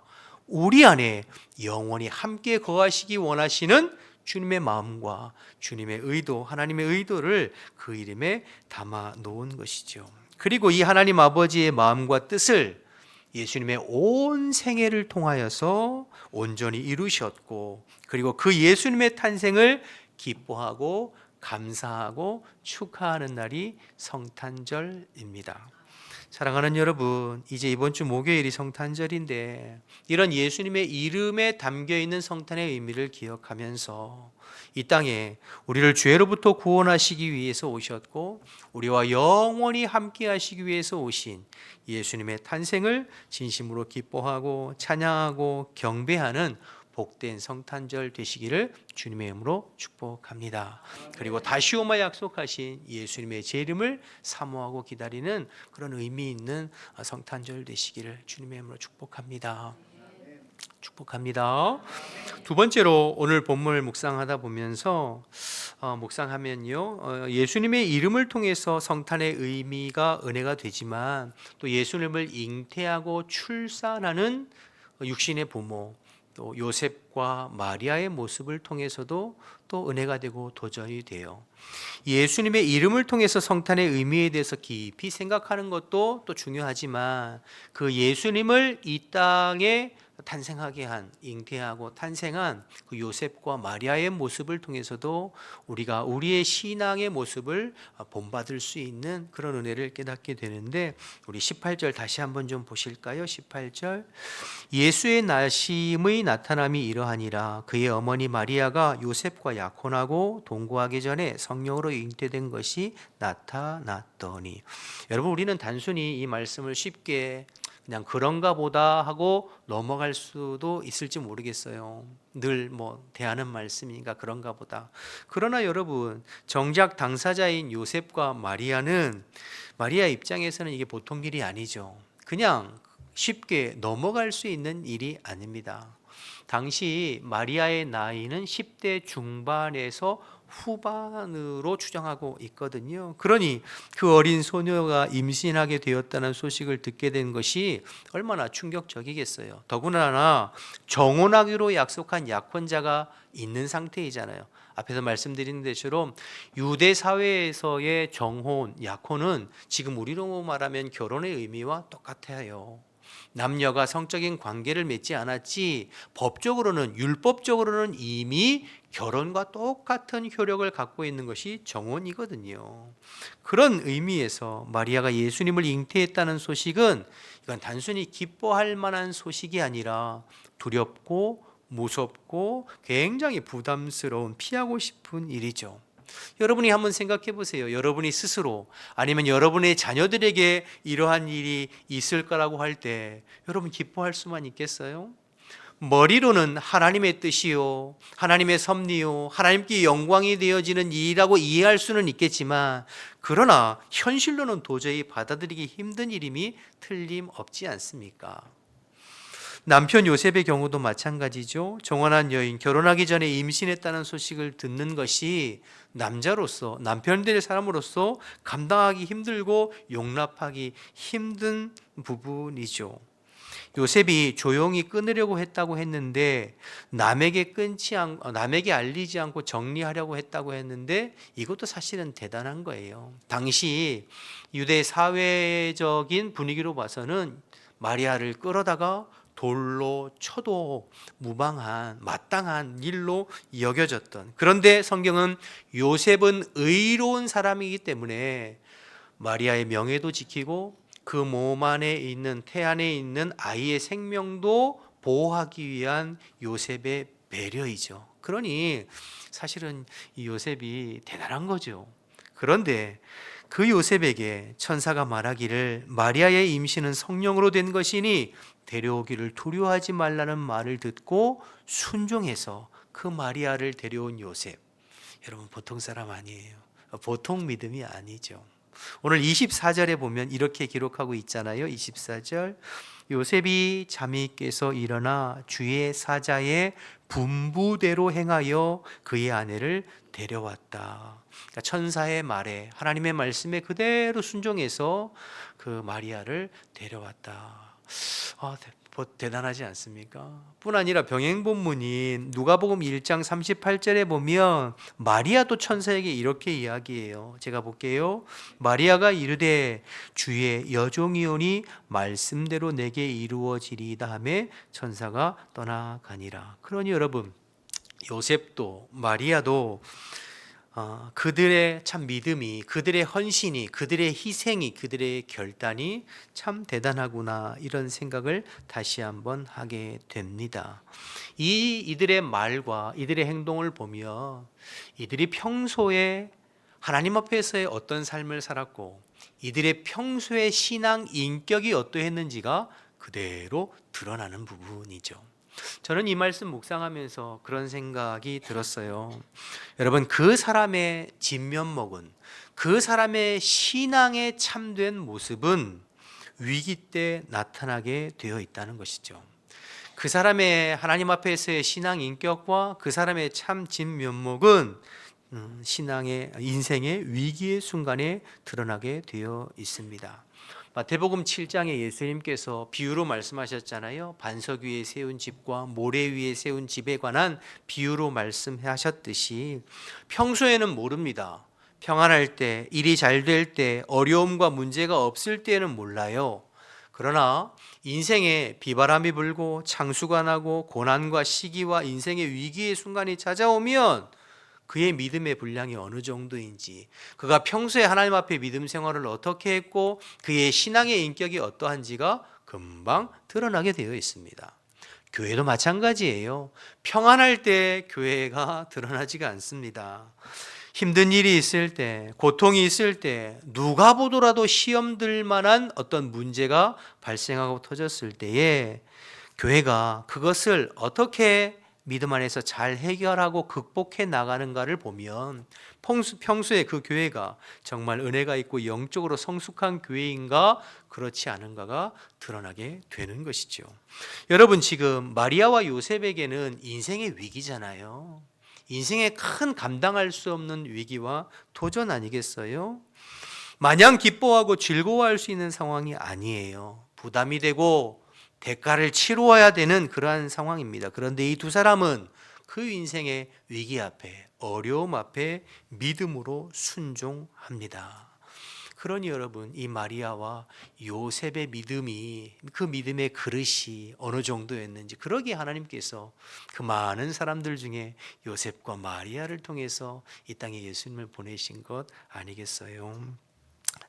우리 안에 영원히 함께 거하시기 원하시는 주님의 마음과 주님의 의도, 하나님의 의도를 그 이름에 담아 놓은 것이죠. 그리고 이 하나님 아버지의 마음과 뜻을 예수님의 온 생애를 통하여서 온전히 이루셨고 그리고 그 예수님의 탄생을 기뻐하고 감사하고 축하하는 날이 성탄절입니다. 사랑하는 여러분, 이제 이번 주 목요일이 성탄절인데 이런 예수님의 이름에 담겨있는 성탄의 의미를 기억하면서 이 땅에 우리를 죄로부터 구원하시기 위해서 오셨고 우리와 영원히 함께 하시기 위해서 오신 예수님의 탄생을 진심으로 기뻐하고 찬양하고 경배하는 복된 성탄절 되시기를 주님의 이름으로 축복합니다. 그리고 다시 오마 약속하신 예수님의 제 이름을 사모하고 기다리는 그런 의미 있는 성탄절 되시기를 주님의 이름으로 축복합니다. 축복합니다. 두 번째로 오늘 본문을 묵상하다 보면서 묵상하면요, 예수님의 이름을 통해서 성탄의 의미가 은혜가 되지만 또 예수님을 잉태하고 출산하는 육신의 부모 또 요셉과 마리아의 모습을 통해서도 또 은혜가 되고 도전이 돼요. 예수님의 이름을 통해서 성탄의 의미에 대해서 깊이 생각하는 것도 또 중요하지만 그 예수님을 이 땅에 탄생하게 한, 잉태하고 탄생한 그 요셉과 마리아의 모습을 통해서도 우리가 우리의 신앙의 모습을 본받을 수 있는 그런 은혜를 깨닫게 되는데, 우리 18절 다시 한번 좀 보실까요? 18절, 예수의 나심의 나타남이 이러하니라. 그의 어머니 마리아가 요셉과 약혼하고 동거하기 전에 성령으로 잉태된 것이 나타났더니. 여러분, 우리는 단순히 이 말씀을 쉽게 그냥 그런가 보다 하고 넘어갈 수도 있을지 모르겠어요. 늘 대하는 말씀이니까 그런가 보다. 그러나 여러분, 정작 당사자인 요셉과 마리아는, 마리아 입장에서는 이게 보통 일이 아니죠. 그냥 쉽게 넘어갈 수 있는 일이 아닙니다. 당시 마리아의 나이는 10대 중반에서 후반으로 추정하고 있거든요. 그러니 그 어린 소녀가 임신하게 되었다는 소식을 듣게 된 것이 얼마나 충격적이겠어요. 더구나 정혼하기로 약속한 약혼자가 있는 상태이잖아요. 앞에서 말씀드린 것처럼 유대 사회에서의 정혼, 약혼은 지금 우리로 말하면 결혼의 의미와 똑같아요. 남녀가 성적인 관계를 맺지 않았지 법적으로는, 율법적으로는 이미 결혼과 똑같은 효력을 갖고 있는 것이 정혼이거든요. 그런 의미에서 마리아가 예수님을 잉태했다는 소식은 이건 단순히 기뻐할 만한 소식이 아니라 두렵고 무섭고 굉장히 부담스러운, 피하고 싶은 일이죠. 여러분이 한번 생각해 보세요. 여러분이 스스로 아니면 여러분의 자녀들에게 이러한 일이 있을 거라고 할 때 여러분 기뻐할 수만 있겠어요? 머리로는 하나님의 뜻이요, 하나님의 섭리요, 하나님께 영광이 되어지는 일이라고 이해할 수는 있겠지만, 그러나 현실로는 도저히 받아들이기 힘든 일임이 틀림없지 않습니까? 남편 요셉의 경우도 마찬가지죠. 정혼한 여인, 결혼하기 전에 임신했다는 소식을 듣는 것이 남자로서, 남편 될 사람으로서 감당하기 힘들고 용납하기 힘든 부분이죠. 요셉이 조용히 끊으려고 했다고 했는데 남에게 알리지 않고 정리하려고 했다고 했는데 이것도 사실은 대단한 거예요. 당시 유대 사회적인 분위기로 봐서는 마리아를 끌어다가 돌로 쳐도 무방한, 마땅한 일로 여겨졌던, 그런데 성경은 요셉은 의로운 사람이기 때문에 마리아의 명예도 지키고 그 몸 안에 있는, 태 안에 있는 아이의 생명도 보호하기 위한 요셉의 배려이죠. 그러니 사실은 이 요셉이 대단한 거죠. 그런데 그 요셉에게 천사가 말하기를 마리아의 임신은 성령으로 된 것이니 데려오기를 두려워하지 말라는 말을 듣고 순종해서 그 마리아를 데려온 요셉. 여러분, 보통 사람 아니에요. 보통 믿음이 아니죠. 오늘 24절에 보면 이렇게 기록하고 있잖아요. 24절, 요셉이 잠이 깨서 일어나 주의 사자의 분부대로 행하여 그의 아내를 데려왔다. 그러니까 천사의 말에, 하나님의 말씀에 그대로 순종해서 그 마리아를 데려왔다. 대단하지 않습니까? 뿐 아니라 병행 본문인 누가복음 1장 38절에 보면 마리아도 천사에게 이렇게 이야기해요. 제가 볼게요. 마리아가 이르되 주의 여종이오니 말씀대로 내게 이루어지리이다 하며 천사가 떠나가니라. 그러니 여러분, 요셉도 마리아도 그들의 참 믿음이, 그들의 헌신이, 그들의 희생이, 그들의 결단이 참 대단하구나, 이런 생각을 다시 한번 하게 됩니다. 이들의 말과 이들의 행동을 보며 이들이 평소에 하나님 앞에서의 어떤 삶을 살았고 이들의 평소의 신앙 인격이 어떠했는지가 그대로 드러나는 부분이죠. 저는 이 말씀 묵상하면서 그런 생각이 들었어요. 여러분, 그 사람의 진면목은, 그 사람의 신앙의 참된 모습은 위기 때 나타나게 되어 있다는 것이죠. 그 사람의 하나님 앞에서의 신앙 인격과 그 사람의 참 진면목은 신앙의 인생의 위기의 순간에 드러나게 되어 있습니다. 마태복음 7장에 예수님께서 비유로 말씀하셨잖아요. 반석 위에 세운 집과 모래 위에 세운 집에 관한 비유로 말씀하셨듯이 평소에는 모릅니다. 평안할 때, 일이 잘 될 때, 어려움과 문제가 없을 때는 몰라요. 그러나 인생에 비바람이 불고 창수가 나고 고난과 시기와 인생의 위기의 순간이 찾아오면 그의 믿음의 분량이 어느 정도인지, 그가 평소에 하나님 앞에 믿음 생활을 어떻게 했고 그의 신앙의 인격이 어떠한지가 금방 드러나게 되어 있습니다. 교회도 마찬가지예요. 평안할 때 교회가 드러나지가 않습니다. 힘든 일이 있을 때, 고통이 있을 때, 누가 보더라도 시험 들 만한 어떤 문제가 발생하고 터졌을 때에 교회가 그것을 어떻게 믿음 안에서 잘 해결하고 극복해 나가는가를 보면 평소에 그 교회가 정말 은혜가 있고 영적으로 성숙한 교회인가 그렇지 않은가가 드러나게 되는 것이죠. 여러분, 지금 마리아와 요셉에게는 인생의 위기잖아요. 인생의 큰 감당할 수 없는 위기와 도전 아니겠어요? 마냥 기뻐하고 즐거워할 수 있는 상황이 아니에요. 부담이 되고 대가를 치루어야 되는 그러한 상황입니다. 그런데 이 두 사람은 그 인생의 위기 앞에, 어려움 앞에 믿음으로 순종합니다. 그러니 여러분, 이 마리아와 요셉의 믿음이, 그 믿음의 그릇이 어느 정도였는지, 그러기에 하나님께서 그 많은 사람들 중에 요셉과 마리아를 통해서 이 땅에 예수님을 보내신 것 아니겠어요?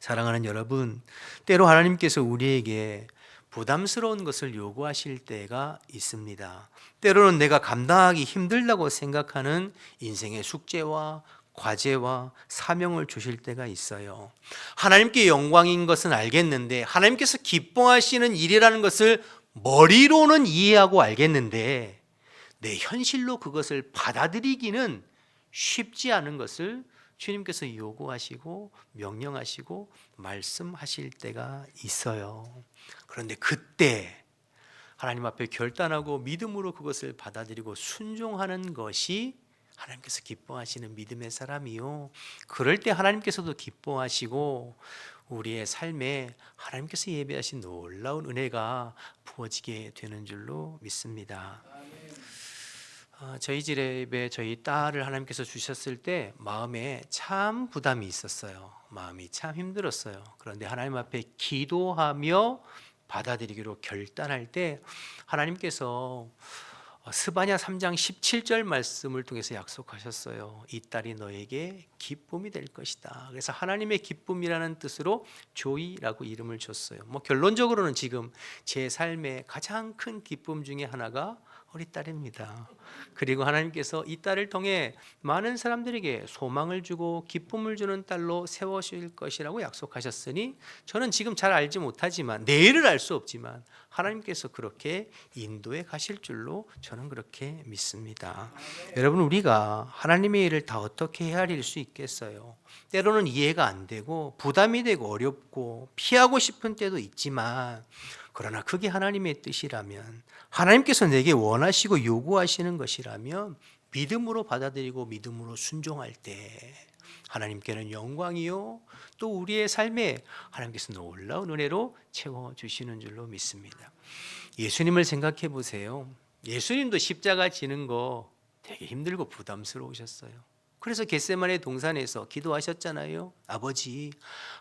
사랑하는 여러분, 때로 하나님께서 우리에게 부담스러운 것을 요구하실 때가 있습니다. 때로는 내가 감당하기 힘들다고 생각하는 인생의 숙제와 과제와 사명을 주실 때가 있어요. 하나님께 영광인 것은 알겠는데, 하나님께서 기뻐하시는 일이라는 것을 머리로는 이해하고 알겠는데 내 현실로 그것을 받아들이기는 쉽지 않은 것을 주님께서 요구하시고 명령하시고 말씀하실 때가 있어요. 그런데 그때 하나님 앞에 결단하고 믿음으로 그것을 받아들이고 순종하는 것이 하나님께서 기뻐하시는 믿음의 사람이요. 그럴 때 하나님께서도 기뻐하시고 우리의 삶에 하나님께서 예배하신 놀라운 은혜가 부어지게 되는 줄로 믿습니다. 저희 집에 저희 딸을 하나님께서 주셨을 때 마음에 참 부담이 있었어요. 마음이 참 힘들었어요. 그런데 하나님 앞에 기도하며 받아들이기로 결단할 때 하나님께서 스바냐 3장 17절 말씀을 통해서 약속하셨어요. 이 딸이 너에게 기쁨이 될 것이다. 그래서 하나님의 기쁨이라는 뜻으로 조이라고 이름을 줬어요. 결론적으로는 지금 제 삶의 가장 큰 기쁨 중에 하나가 우리 딸입니다. 그리고 하나님께서 이 딸을 통해 많은 사람들에게 소망을 주고 기쁨을 주는 딸로 세워질 것이라고 약속하셨으니 저는 지금 잘 알지 못하지만, 내일을 알 수 없지만 하나님께서 그렇게 인도해 가실 줄로 저는 그렇게 믿습니다. 여러분, 우리가 하나님의 일을 다 어떻게 헤아릴 수 있겠어요? 때로는 이해가 안 되고 부담이 되고 어렵고 피하고 싶은 때도 있지만, 그러나 그게 하나님의 뜻이라면, 하나님께서 내게 원하시고 요구하시는 것이라면 믿음으로 받아들이고 믿음으로 순종할 때 하나님께는 영광이요, 또 우리의 삶에 하나님께서 놀라운 은혜로 채워주시는 줄로 믿습니다. 예수님을 생각해 보세요. 예수님도 십자가 지는 거 되게 힘들고 부담스러우셨어요. 그래서 겟세마네 동산에서 기도하셨잖아요. 아버지,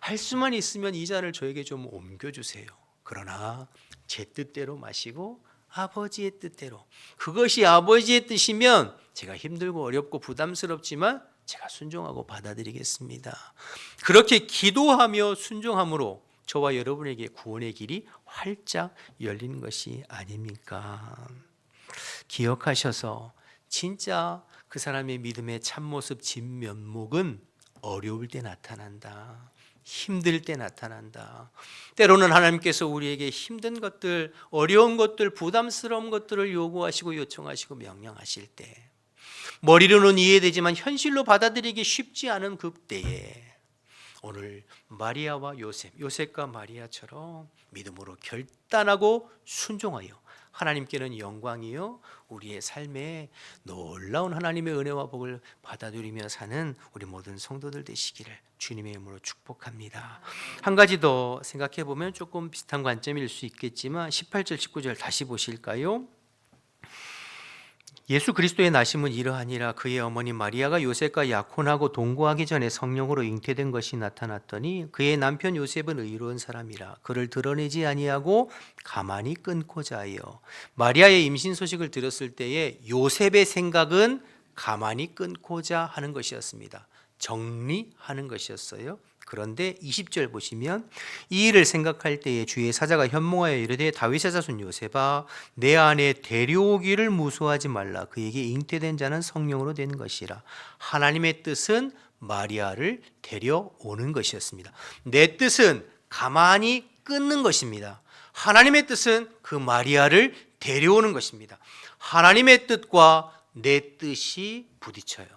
할 수만 있으면 이 잔을 저에게 좀 옮겨주세요. 그러나 제 뜻대로 마시고 아버지의 뜻대로, 그것이 아버지의 뜻이면 제가 힘들고 어렵고 부담스럽지만 제가 순종하고 받아들이겠습니다. 그렇게 기도하며 순종함으로 저와 여러분에게 구원의 길이 활짝 열린 것이 아닙니까? 기억하셔서 진짜 그 사람의 믿음의 참모습 진면목은 어려울 때 나타난다. 힘들 때 나타난다. 때로는 하나님께서 우리에게 힘든 것들, 어려운 것들, 부담스러운 것들을 요구하시고 요청하시고 명령하실 때, 머리로는 이해되지만 현실로 받아들이기 쉽지 않은 그때에 오늘 마리아와 요셉과 마리아처럼 믿음으로 결단하고 순종하여 하나님께는 영광이요 우리의 삶에 놀라운 하나님의 은혜와 복을 받아들이며 사는 우리 모든 성도들 되시기를 주님의 이름으로 축복합니다. 한 가지 더 생각해 보면 조금 비슷한 관점일 수 있겠지만 18절 19절 다시 보실까요? 예수 그리스도의 나심은 이러하니라. 그의 어머니 마리아가 요셉과 약혼하고 동거하기 전에 성령으로 잉태된 것이 나타났더니 그의 남편 요셉은 의로운 사람이라 그를 드러내지 아니하고 가만히 끊고자 하여. 마리아의 임신 소식을 들었을 때에 요셉의 생각은 가만히 끊고자 하는 것이었습니다. 정리하는 것이었어요. 그런데 20절 보시면 이 일을 생각할 때에 주의 사자가 현몽하여 이르되 다윗의 자손 요셉아 내 안에 데려오기를 무소하지 말라. 그에게 잉태된 자는 성령으로 된 것이라. 하나님의 뜻은 마리아를 데려오는 것이었습니다. 내 뜻은 가만히 끊는 것입니다. 하나님의 뜻은 그 마리아를 데려오는 것입니다. 하나님의 뜻과 내 뜻이 부딪혀요.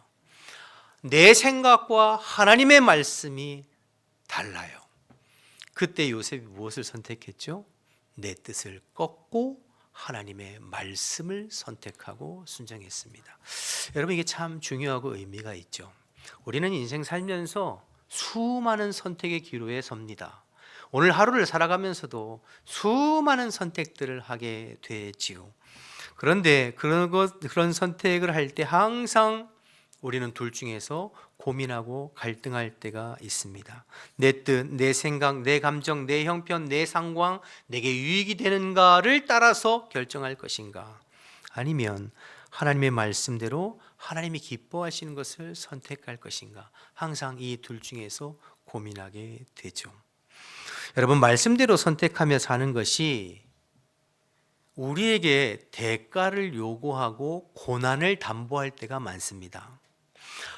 내 생각과 하나님의 말씀이 달라요. 그때 요셉이 무엇을 선택했죠? 내 뜻을 꺾고 하나님의 말씀을 선택하고 순종했습니다. 여러분 이게 참 중요하고 의미가 있죠. 우리는 인생 살면서 수많은 선택의 기로에 섭니다. 오늘 하루를 살아가면서도 수많은 선택들을 하게 되지요. 그런데 그런 선택을 할 때 항상 우리는 둘 중에서 고민하고 갈등할 때가 있습니다. 내 뜻, 내 생각, 내 감정, 내 형편, 내 상황, 내게 유익이 되는가를 따라서 결정할 것인가? 아니면 하나님의 말씀대로 하나님이 기뻐하시는 것을 선택할 것인가? 항상 이 둘 중에서 고민하게 되죠. 여러분 말씀대로 선택하며 사는 것이 우리에게 대가를 요구하고 고난을 담보할 때가 많습니다.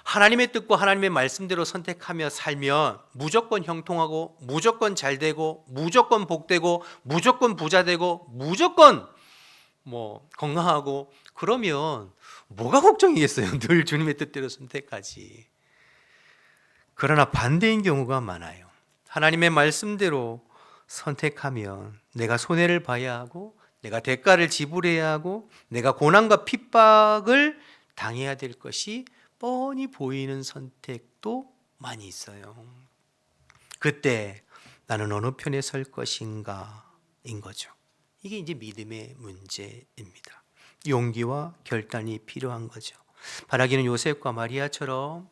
하나님의 뜻과 하나님의 말씀대로 선택하며 살면 무조건 형통하고 무조건 잘되고 무조건 복되고 무조건 부자되고 무조건 건강하고 그러면 뭐가 걱정이겠어요? 늘 주님의 뜻대로 선택하지. 그러나 반대인 경우가 많아요. 하나님의 말씀대로 선택하면 내가 손해를 봐야 하고 내가 대가를 지불해야 하고 내가 고난과 핍박을 당해야 될 것이 뻔히 보이는 선택도 많이 있어요. 그때 나는 어느 편에 설 것인가 인 거죠. 이게 이제 믿음의 문제입니다. 용기와 결단이 필요한 거죠. 바라기는 요셉과 마리아처럼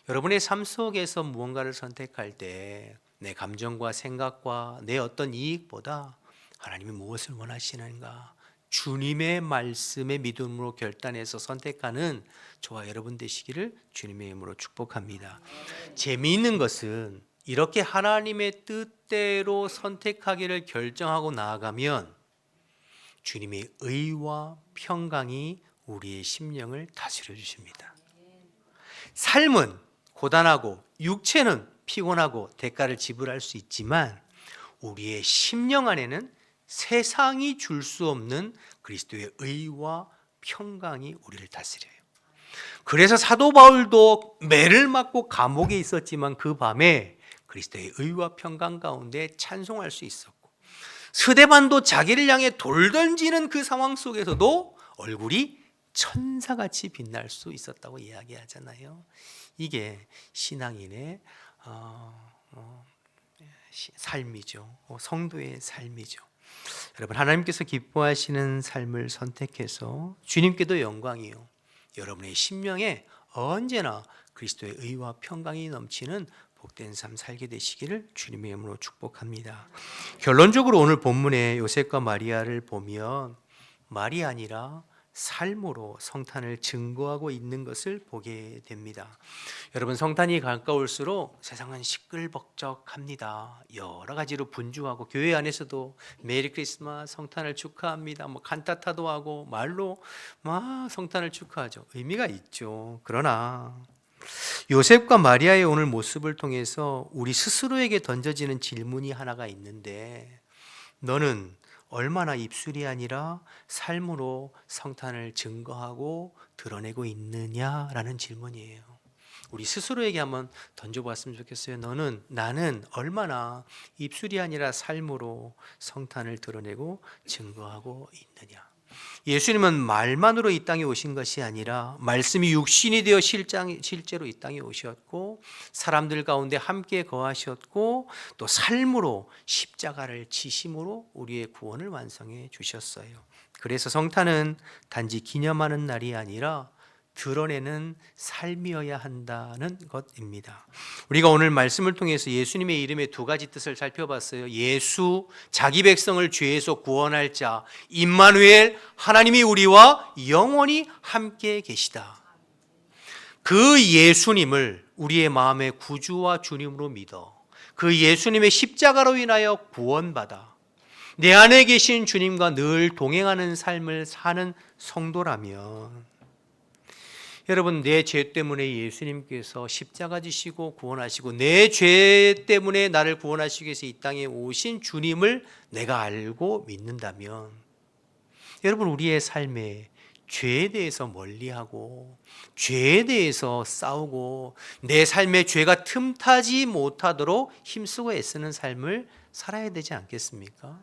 여러분의 삶 속에서 무언가를 선택할 때 내 감정과 생각과 내 어떤 이익보다 하나님이 무엇을 원하시는가 주님의 말씀에 믿음으로 결단해서 선택하는 저와 여러분 되시기를 주님의 이름으로 축복합니다. 재미있는 것은 이렇게 하나님의 뜻대로 선택하기를 결정하고 나아가면 주님의 의와 평강이 우리의 심령을 다스려 주십니다. 삶은 고단하고 육체는 피곤하고 대가를 지불할 수 있지만 우리의 심령 안에는 세상이 줄 수 없는 그리스도의 의와 평강이 우리를 다스려요. 그래서 사도 바울도 매를 맞고 감옥에 있었지만 그 밤에 그리스도의 의와 평강 가운데 찬송할 수 있었고 스데반도 자기를 향해 돌 던지는 그 상황 속에서도 얼굴이 천사같이 빛날 수 있었다고 이야기하잖아요. 이게 신앙인의 삶이죠. 성도의 삶이죠. 여러분 하나님께서 기뻐하시는 삶을 선택해서 주님께도 영광이요 여러분의 심령에 언제나 그리스도의 의와 평강이 넘치는 복된 삶 살게 되시기를 주님의 이름으로 축복합니다. 결론적으로 오늘 본문의 요셉과 마리아를 보면 말이 아니라 삶으로 성탄을 증거하고 있는 것을 보게 됩니다. 여러분 성탄이 가까울수록 세상은 시끌벅적합니다. 여러 가지로 분주하고 교회 안에서도 메리 크리스마스 성탄을 축하합니다. 칸타타도 하고 말로 막 성탄을 축하하죠. 의미가 있죠. 그러나 요셉과 마리아의 오늘 모습을 통해서 우리 스스로에게 던져지는 질문이 하나가 있는데, 너는 얼마나 입술이 아니라 삶으로 성탄을 증거하고 드러내고 있느냐라는 질문이에요. 우리 스스로에게 한번 던져보았으면 좋겠어요. 나는 얼마나 입술이 아니라 삶으로 성탄을 드러내고 증거하고 있느냐. 예수님은 말만으로 이 땅에 오신 것이 아니라 말씀이 육신이 되어 실제로 이 땅에 오셨고 사람들 가운데 함께 거하셨고 또 삶으로 십자가를 지심으로 우리의 구원을 완성해 주셨어요. 그래서 성탄은 단지 기념하는 날이 아니라 드러내는 삶이어야 한다는 것입니다. 우리가 오늘 말씀을 통해서 예수님의 이름의 두 가지 뜻을 살펴봤어요. 예수, 자기 백성을 죄에서 구원할 자, 임마누엘, 하나님이 우리와 영원히 함께 계시다. 그 예수님을 우리의 마음의 구주와 주님으로 믿어 그 예수님의 십자가로 인하여 구원받아 내 안에 계신 주님과 늘 동행하는 삶을 사는 성도라면, 여러분, 내 죄 때문에 예수님께서 십자가 지시고 구원하시고 내 죄 때문에 나를 구원하시기 위해서 이 땅에 오신 주님을 내가 알고 믿는다면, 여러분, 우리의 삶에 죄에 대해서 멀리하고 죄에 대해서 싸우고 내 삶에 죄가 틈타지 못하도록 힘쓰고 애쓰는 삶을 살아야 되지 않겠습니까?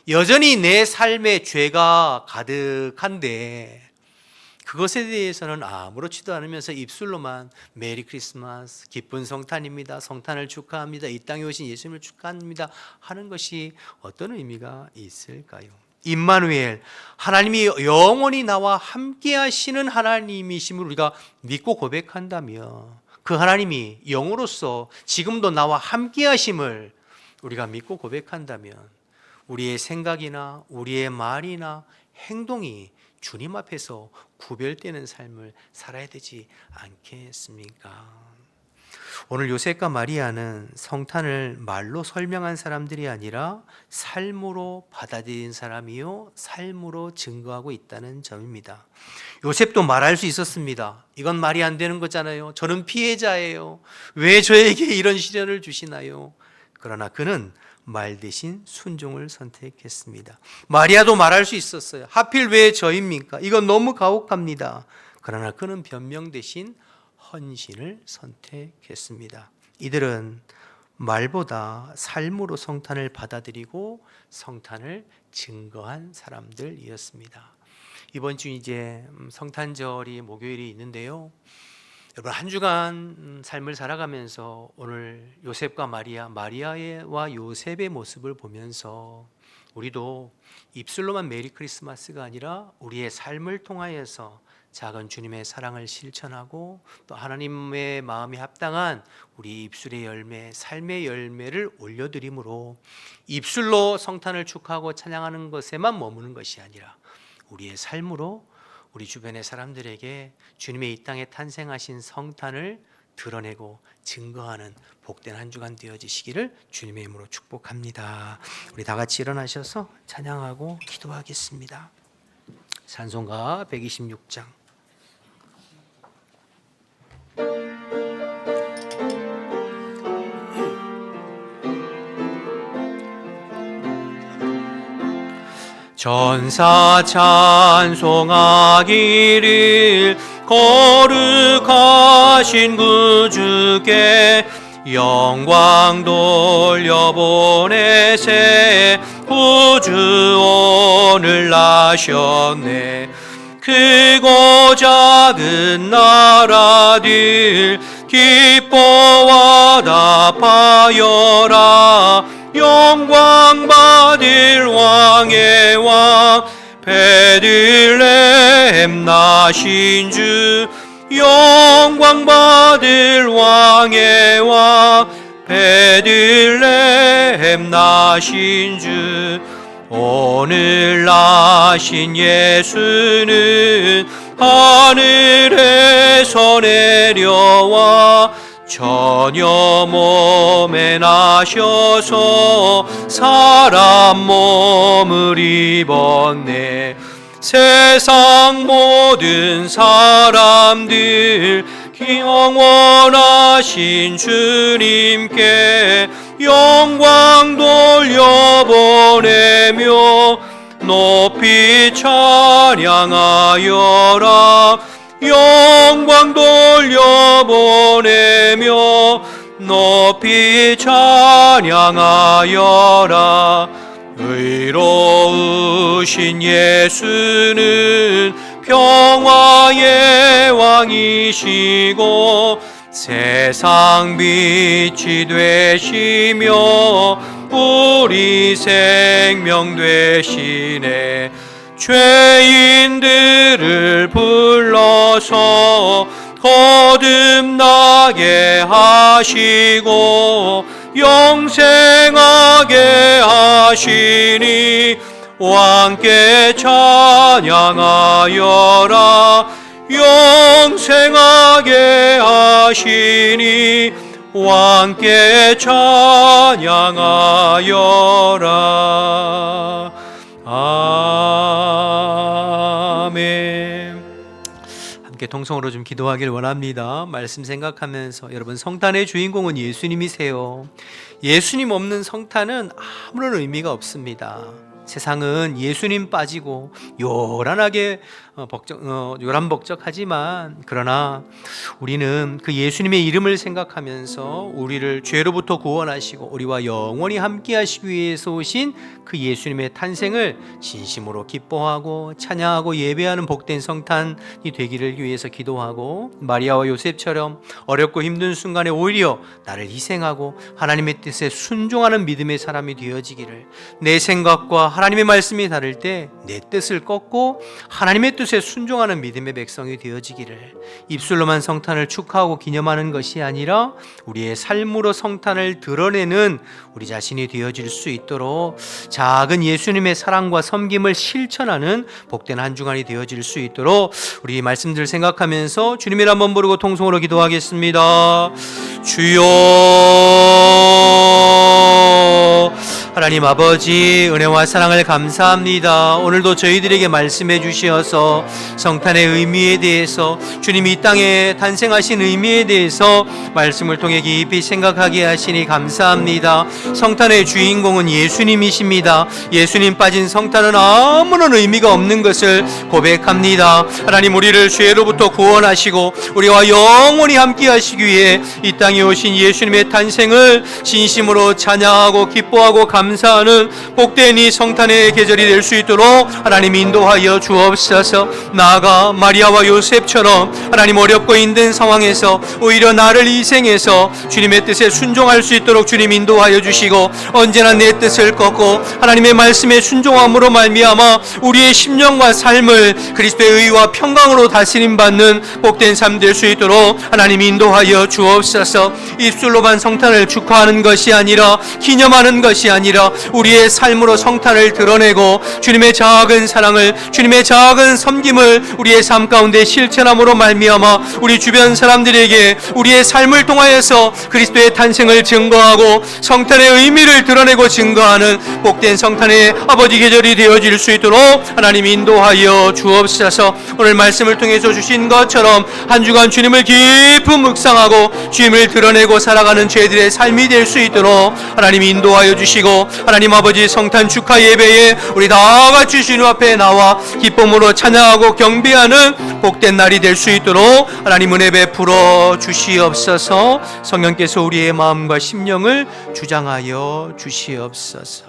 여전히 내 삶에 죄가 가득한데 그것에 대해서는 아무렇지도 않으면서 입술로만 메리 크리스마스, 기쁜 성탄입니다, 성탄을 축하합니다, 이 땅에 오신 예수님을 축하합니다 하는 것이 어떤 의미가 있을까요? 임마누엘, 하나님이 영원히 나와 함께 하시는 하나님이심을 우리가 믿고 고백한다면, 그 하나님이 영으로서 지금도 나와 함께 하심을 우리가 믿고 고백한다면 우리의 생각이나 우리의 말이나 행동이 주님 앞에서 구별되는 삶을 살아야 되지 않겠습니까? 오늘 요셉과 마리아는 성탄을 말로 설명한 사람들이 아니라 삶으로 받아들인 사람이요, 삶으로 증거하고 있다는 점입니다. 요셉도 말할 수 있었습니다. 이건 말이 안 되는 거잖아요. 저는 피해자예요. 왜 저에게 이런 시련을 주시나요? 그러나 그는 말 대신 순종을 선택했습니다. 마리아도 말할 수 있었어요. 하필 왜 저입니까? 이건 너무 가혹합니다. 그러나 그는 변명 대신 헌신을 선택했습니다. 이들은 말보다 삶으로 성탄을 받아들이고 성탄을 증거한 사람들이었습니다. 이번 주 이제 성탄절이 목요일이 있는데요. 여러분, 한 주간 삶을 살아가면서 오늘 요셉과 마리아와 요셉의 모습을 보면서 우리도 입술로만 메리 크리스마스가 아니라 우리의 삶을 통하여서 작은 주님의 사랑을 실천하고 또 하나님의 마음이 합당한 우리 입술의 열매, 삶의 열매를 올려드림으로 입술로 성탄을 축하하고 찬양하는 것에만 머무는 것이 아니라 우리의 삶으로 우리 주변의 사람들에게 주님의 이 땅에 탄생하신 성탄을 드러내고 증거하는 복된 한 주간 되어지시기를 주님의 이름으로 축복합니다. 우리 다 같이 일어나셔서 찬양하고 기도하겠습니다. 찬송가 126장. 전사 찬송하기를 거룩하신 구주께 영광 돌려보내세. 구주 오늘 나셨네. 크고 작은 나라들 기뻐와 답하여라. 영광 받을 왕의 왕 베들레헴 나신 주. 영광 받을 왕의 왕 베들레헴 나신 주. 오늘 나신 예수는 하늘에서 내려와 처녀 몸에 나셔서 사람 몸을 입었네. 세상 모든 사람들 영원하신 주님께 영광 돌려보내며 높이 찬양하여라. 영광 돌려보내며 높이 찬양하여라. 의로우신 예수는 평화의 왕이시고 세상 빛이 되시며 우리 생명 되시네. 죄인들을 불러서 거듭나게 하시고 영생하게 하시니 왕께 찬양하여라. 영생하게 하시니 왕께 찬양하여라. 아멘. 함께 통성으로 좀 기도하길 원합니다. 말씀 생각하면서 여러분, 성탄의 주인공은 예수님이세요. 예수님 없는 성탄은 아무런 의미가 없습니다. 세상은 예수님 빠지고 요란하게 요란벅적하지만 그러나 우리는 그 예수님의 이름을 생각하면서 우리를 죄로부터 구원하시고 우리와 영원히 함께 하시기 위해서 오신 그 예수님의 탄생을 진심으로 기뻐하고 찬양하고 예배하는 복된 성탄이 되기를 위해서 기도하고, 마리아와 요셉처럼 어렵고 힘든 순간에 오히려 나를 희생하고 하나님의 뜻에 순종하는 믿음의 사람이 되어지기를, 내 생각과 하나님의 말씀이 다를 때 내 뜻을 꺾고 하나님의 뜻에 순종하는 믿음의 백성이 되어지기를, 입술로만 성탄을 축하하고 기념하는 것이 아니라 우리의 삶으로 성탄을 드러내는 우리 자신이 되어질 수 있도록 작은 예수님의 사랑과 섬김을 실천하는 복된 한 주간이 되어질 수 있도록 우리 말씀들 생각하면서 주님을 한번 부르고 통성으로 기도하겠습니다. 주여, 하나님 아버지, 은혜와 사랑을 감사합니다. 오늘도 저희들에게 말씀해 주시어서 성탄의 의미에 대해서, 주님이 이 땅에 탄생하신 의미에 대해서 말씀을 통해 깊이 생각하게 하시니 감사합니다. 성탄의 주인공은 예수님이십니다. 예수님 빠진 성탄은 아무런 의미가 없는 것을 고백합니다. 하나님, 우리를 죄로부터 구원하시고 우리와 영원히 함께 하시기 위해 이 땅에 오신 예수님의 탄생을 진심으로 찬양하고 기뻐하고 감사하는 복된 이 성탄의 계절이 될 수 있도록 하나님 인도하여 주옵소서. 나아가 마리아와 요셉처럼 하나님 어렵고 힘든 상황에서 오히려 나를 희생해서 주님의 뜻에 순종할 수 있도록 주님 인도하여 주시고, 언제나 내 뜻을 꺾고 하나님의 말씀에 순종함으로 말미암아 우리의 심령과 삶을 그리스도의 의와 평강으로 다스림 받는 복된 삶 될 수 있도록 하나님 인도하여 주옵소서. 입술로만 성탄을 축하하는 것이 아니라, 기념하는 것이 아니라 우리의 삶으로 성탄을 드러내고 주님의 작은 사랑을, 주님의 작은 섬김을 우리의 삶 가운데 실천함으로 말미암아 우리 주변 사람들에게 우리의 삶을 통하여서 그리스도의 탄생을 증거하고 성탄의 의미를 드러내고 증거하는 복된 성탄의 아버지 계절이 되어질 수 있도록 하나님 인도하여 주옵소서. 오늘 말씀을 통해서 주신 것처럼 한 주간 주님을 깊은 묵상하고 주님을 드러내고 살아가는 저희들의 삶이 될 수 있도록 하나님 인도하여 주시고, 하나님 아버지 성탄 축하 예배에 우리 다 같이 주님 앞에 나와 기쁨으로 찬양하고 경배하는 복된 날이 될 수 있도록 하나님 은혜 베풀어 주시옵소서. 성령께서 우리의 마음과 심령을 주장하여 주시옵소서.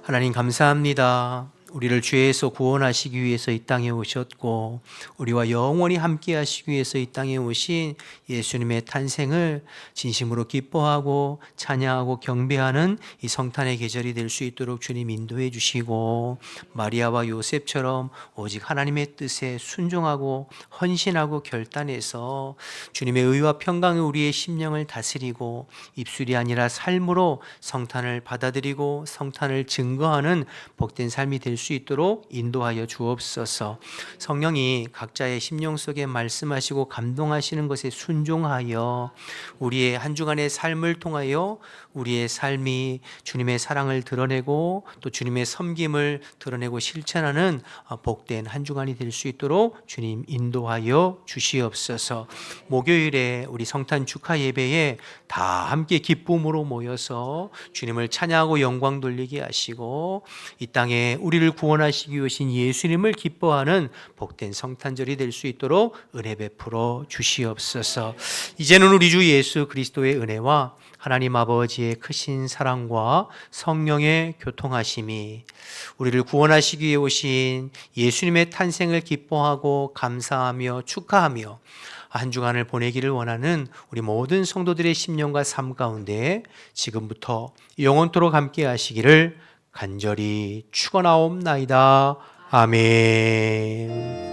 하나님 감사합니다. 우리를 죄에서 구원하시기 위해서 이 땅에 오셨고 우리와 영원히 함께 하시기 위해서 이 땅에 오신 예수님의 탄생을 진심으로 기뻐하고 찬양하고 경배하는 이 성탄의 계절이 될 수 있도록 주님 인도해 주시고, 마리아와 요셉처럼 오직 하나님의 뜻에 순종하고 헌신하고 결단해서 주님의 의와 평강이 우리의 심령을 다스리고 입술이 아니라 삶으로 성탄을 받아들이고 성탄을 증거하는 복된 삶이 될 수 있도록 인도하여 주옵소서. 성령이 각자의 심령 속에 말씀하시고 감동하시는 것에 순종하여 우리의 한 주간의 삶을 통하여 우리의 삶이 주님의 사랑을 드러내고 또 주님의 섬김을 드러내고 실천하는 복된 한 주간이 될 수 있도록 주님 인도하여 주시옵소서. 목요일에 우리 성탄 축하 예배에 다 함께 기쁨으로 모여서 주님을 찬양하고 영광 돌리게 하시고 이 땅에 우리를 구원하시기 위해 오신 예수님을 기뻐하는 복된 성탄절이 될 수 있도록 은혜 베풀어 주시옵소서. 이제는 우리 주 예수 그리스도의 은혜와 하나님 아버지의 크신 사랑과 성령의 교통하심이 우리를 구원하시기 위해 오신 예수님의 탄생을 기뻐하고 감사하며 축하하며 한 주간을 보내기를 원하는 우리 모든 성도들의 심령과 삶 가운데 지금부터 영원토록 함께 하시기를 간절히 축원하옵나이다. 아멘.